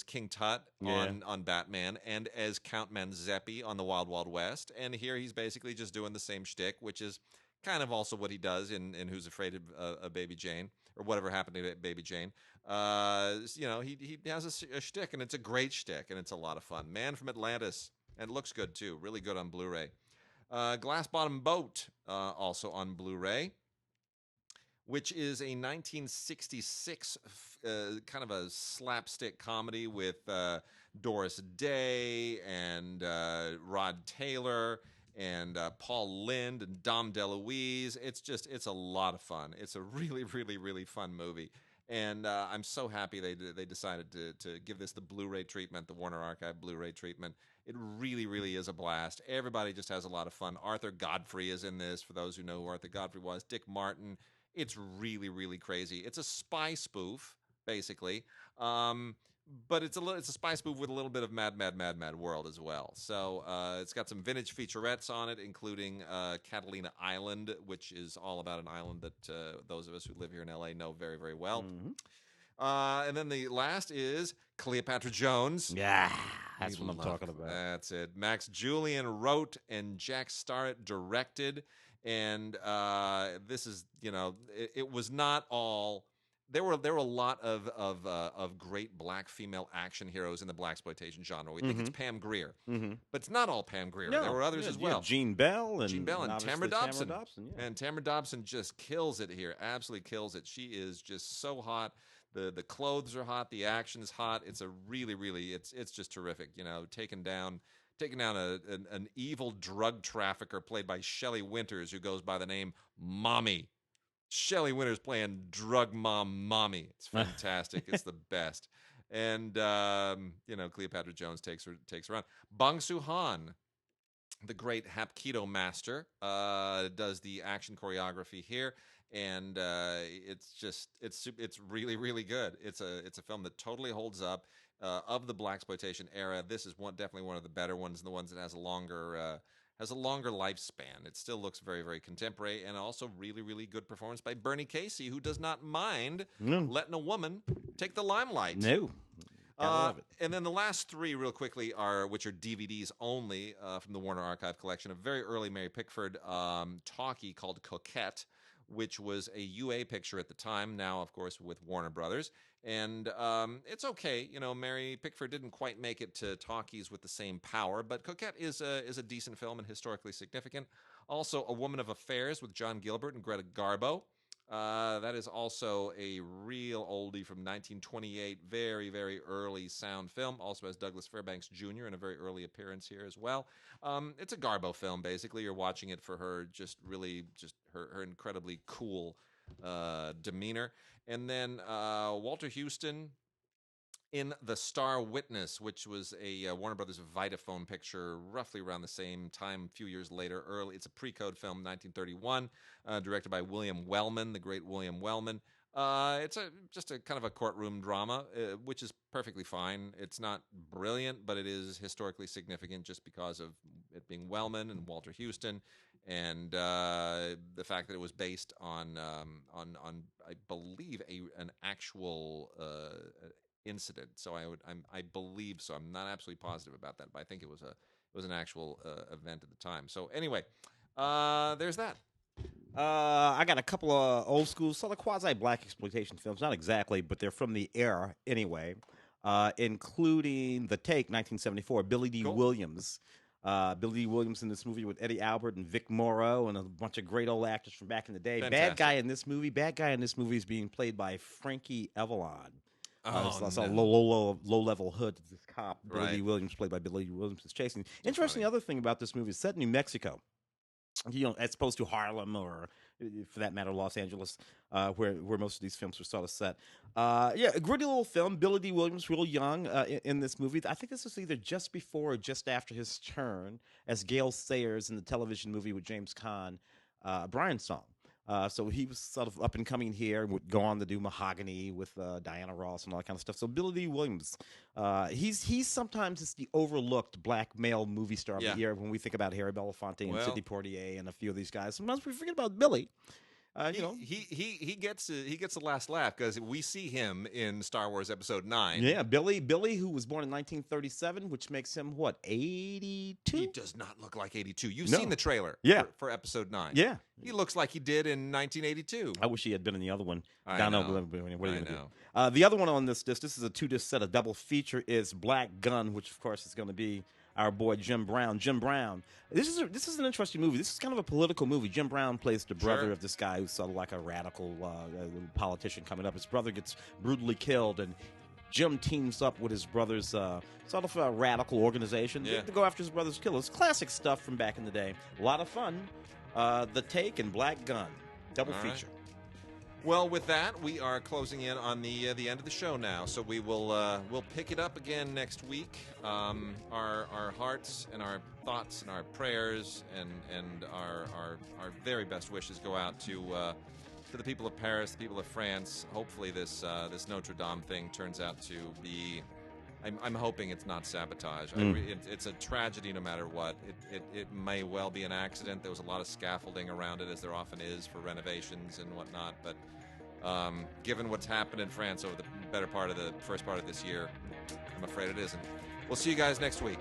A: King Tut on Batman, and as Count Manzeppi on the Wild Wild West. And here he's basically just doing the same shtick, which is kind of also what he does in Who's Afraid of Baby Jane, or Whatever Happened to Baby Jane. He has a shtick, and it's a great shtick, and it's a lot of fun. Man from Atlantis, and it looks good too, really good on Blu-ray. Glass Bottom Boat, also on Blu-ray, which is a 1966 kind of a slapstick comedy with Doris Day and Rod Taylor and Paul Lynde and Dom DeLuise. It's a lot of fun. It's a really, really, really fun movie. And I'm so happy they decided to give this the Blu-ray treatment, the Warner Archive Blu-ray treatment. It really, really is a blast. Everybody just has a lot of fun. Arthur Godfrey is in this, for those who know who Arthur Godfrey was. Dick Martin. It's really, really crazy. It's a spy spoof, basically. But it's a spy spoof with a little bit of Mad World as well. So it's got some vintage featurettes on it, including Catalina Island, which is all about an island that those of us who live here in L.A. know very, very well. And then the last is Cleopatra Jones.
B: Yeah, that's what I'm talking about.
A: That's it. Max Julian wrote and Jack Starrett directed. And this is, it was not all... There were a lot of great black female action heroes in the blaxploitation genre. We think it's Pam Grier, but it's not all Pam Grier.
B: No,
A: there were others as well.
B: Jean Bell and
A: Tamara Dobson.
B: Yeah.
A: And Tamara Dobson just kills it here. Absolutely kills it. She is just so hot. The clothes are hot. The action's hot. It's a really, really it's just terrific. Taking down an evil drug trafficker played by Shelley Winters, who goes by the name Mommy. Shelley Winters playing drug mom Mommy. It's fantastic. It's the best. And Cleopatra Jones takes her on. Bong Soo-han, the great Hapkido master, does the action choreography here, and it's really, really good. It's a film that totally holds up. Of the blaxploitation era, this is definitely one of the better ones, and the ones that has a longer lifespan. It still looks very, very contemporary, and also really, really good performance by Bernie Casey, who does not mind letting a woman take the limelight.
B: No.
A: And then the last three, real quickly, which are DVDs only from the Warner Archive collection. A very early Mary Pickford talkie called Coquette, which was a UA picture at the time, now, of course, with Warner Brothers. And it's okay. Mary Pickford didn't quite make it to talkies with the same power, but Coquette is a decent film and historically significant. Also, A Woman of Affairs with John Gilbert and Greta Garbo. That is also a real oldie from 1928, very, very early sound film. Also has Douglas Fairbanks Jr. in a very early appearance here as well. It's a Garbo film, basically. You're watching it for her, her incredibly cool demeanor. And then Walter Houston in The Star Witness, which was a Warner Brothers Vitaphone picture roughly around the same time, a few years later. It's a pre-code film, 1931, directed by William Wellman, the great William Wellman. It's just a kind of a courtroom drama, which is perfectly fine. It's not brilliant, but it is historically significant just because of it being Wellman and Walter Houston, and the fact that it was based on I believe an actual incident. So I believe so. I'm not absolutely positive about that, but I think it was an actual event at the time. So anyway, there's that.
B: I got a couple of old school sort of quasi black exploitation films, not exactly, but they're from the era anyway, including The Take, 1974, Billy D.
A: Cool.
B: Williams. Billy D. Williams in this movie with Eddie Albert and Vic Morrow and a bunch of great old actors from back in the day.
A: Fantastic.
B: Bad guy in this movie is being played by Frankie Avalon. It's a
A: no.
B: low-level hood. This cop, Billy D. Williams, played by Billy D. Williams, is chasing. Interesting other thing about this movie is set in New Mexico. As opposed to Harlem or, for that matter, Los Angeles, where most of these films were sort of set. A gritty little film. Billy D. Williams, real young in this movie. I think this was either just before or just after his turn as Gale Sayers in the television movie with James Caan, Brian Song. So he was sort of up and coming here, would go on to do Mahogany with Diana Ross and all that kind of stuff. So Billy D. Williams, he's sometimes the overlooked black male movie star of the year when we think about Harry Belafonte and Sidney Poitier and a few of these guys. Sometimes we forget about Billy.
A: He gets the last laugh because we see him in Star Wars Episode 9.
B: Yeah, Billy, who was born in 1937, which makes him what, 82?
A: He does not look like 82. You've seen the trailer, for Episode 9.
B: Yeah,
A: he looks like he did in 1982.
B: I wish he had been in the other one.
A: I know.
B: What are you gonna do? The other one on this disc, this is a 2-disc set, a double feature, is Black Gunn, which of course is going to be our boy Jim Brown. Jim Brown. This is an interesting movie. This is kind of a political movie. Jim Brown plays the brother of this guy who's sort of like a radical politician coming up. His brother gets brutally killed, and Jim teams up with his brother's sort of a radical organization to go after his brother's killers. Classic stuff from back in the day. A lot of fun. The Take and Black Gun. Double feature.
A: Well, with that, we are closing in on the end of the show now. So we will we'll pick it up again next week. Our hearts and our thoughts and our prayers and our very best wishes go out to the people of Paris, the people of France. Hopefully, this Notre Dame thing turns out to be. I'm hoping it's not sabotage. It's a tragedy no matter what. It may well be an accident. There was a lot of scaffolding around it, as there often is for renovations and whatnot. But given what's happened in France over the better part of the first part of this year, I'm afraid it isn't. We'll see you guys next week.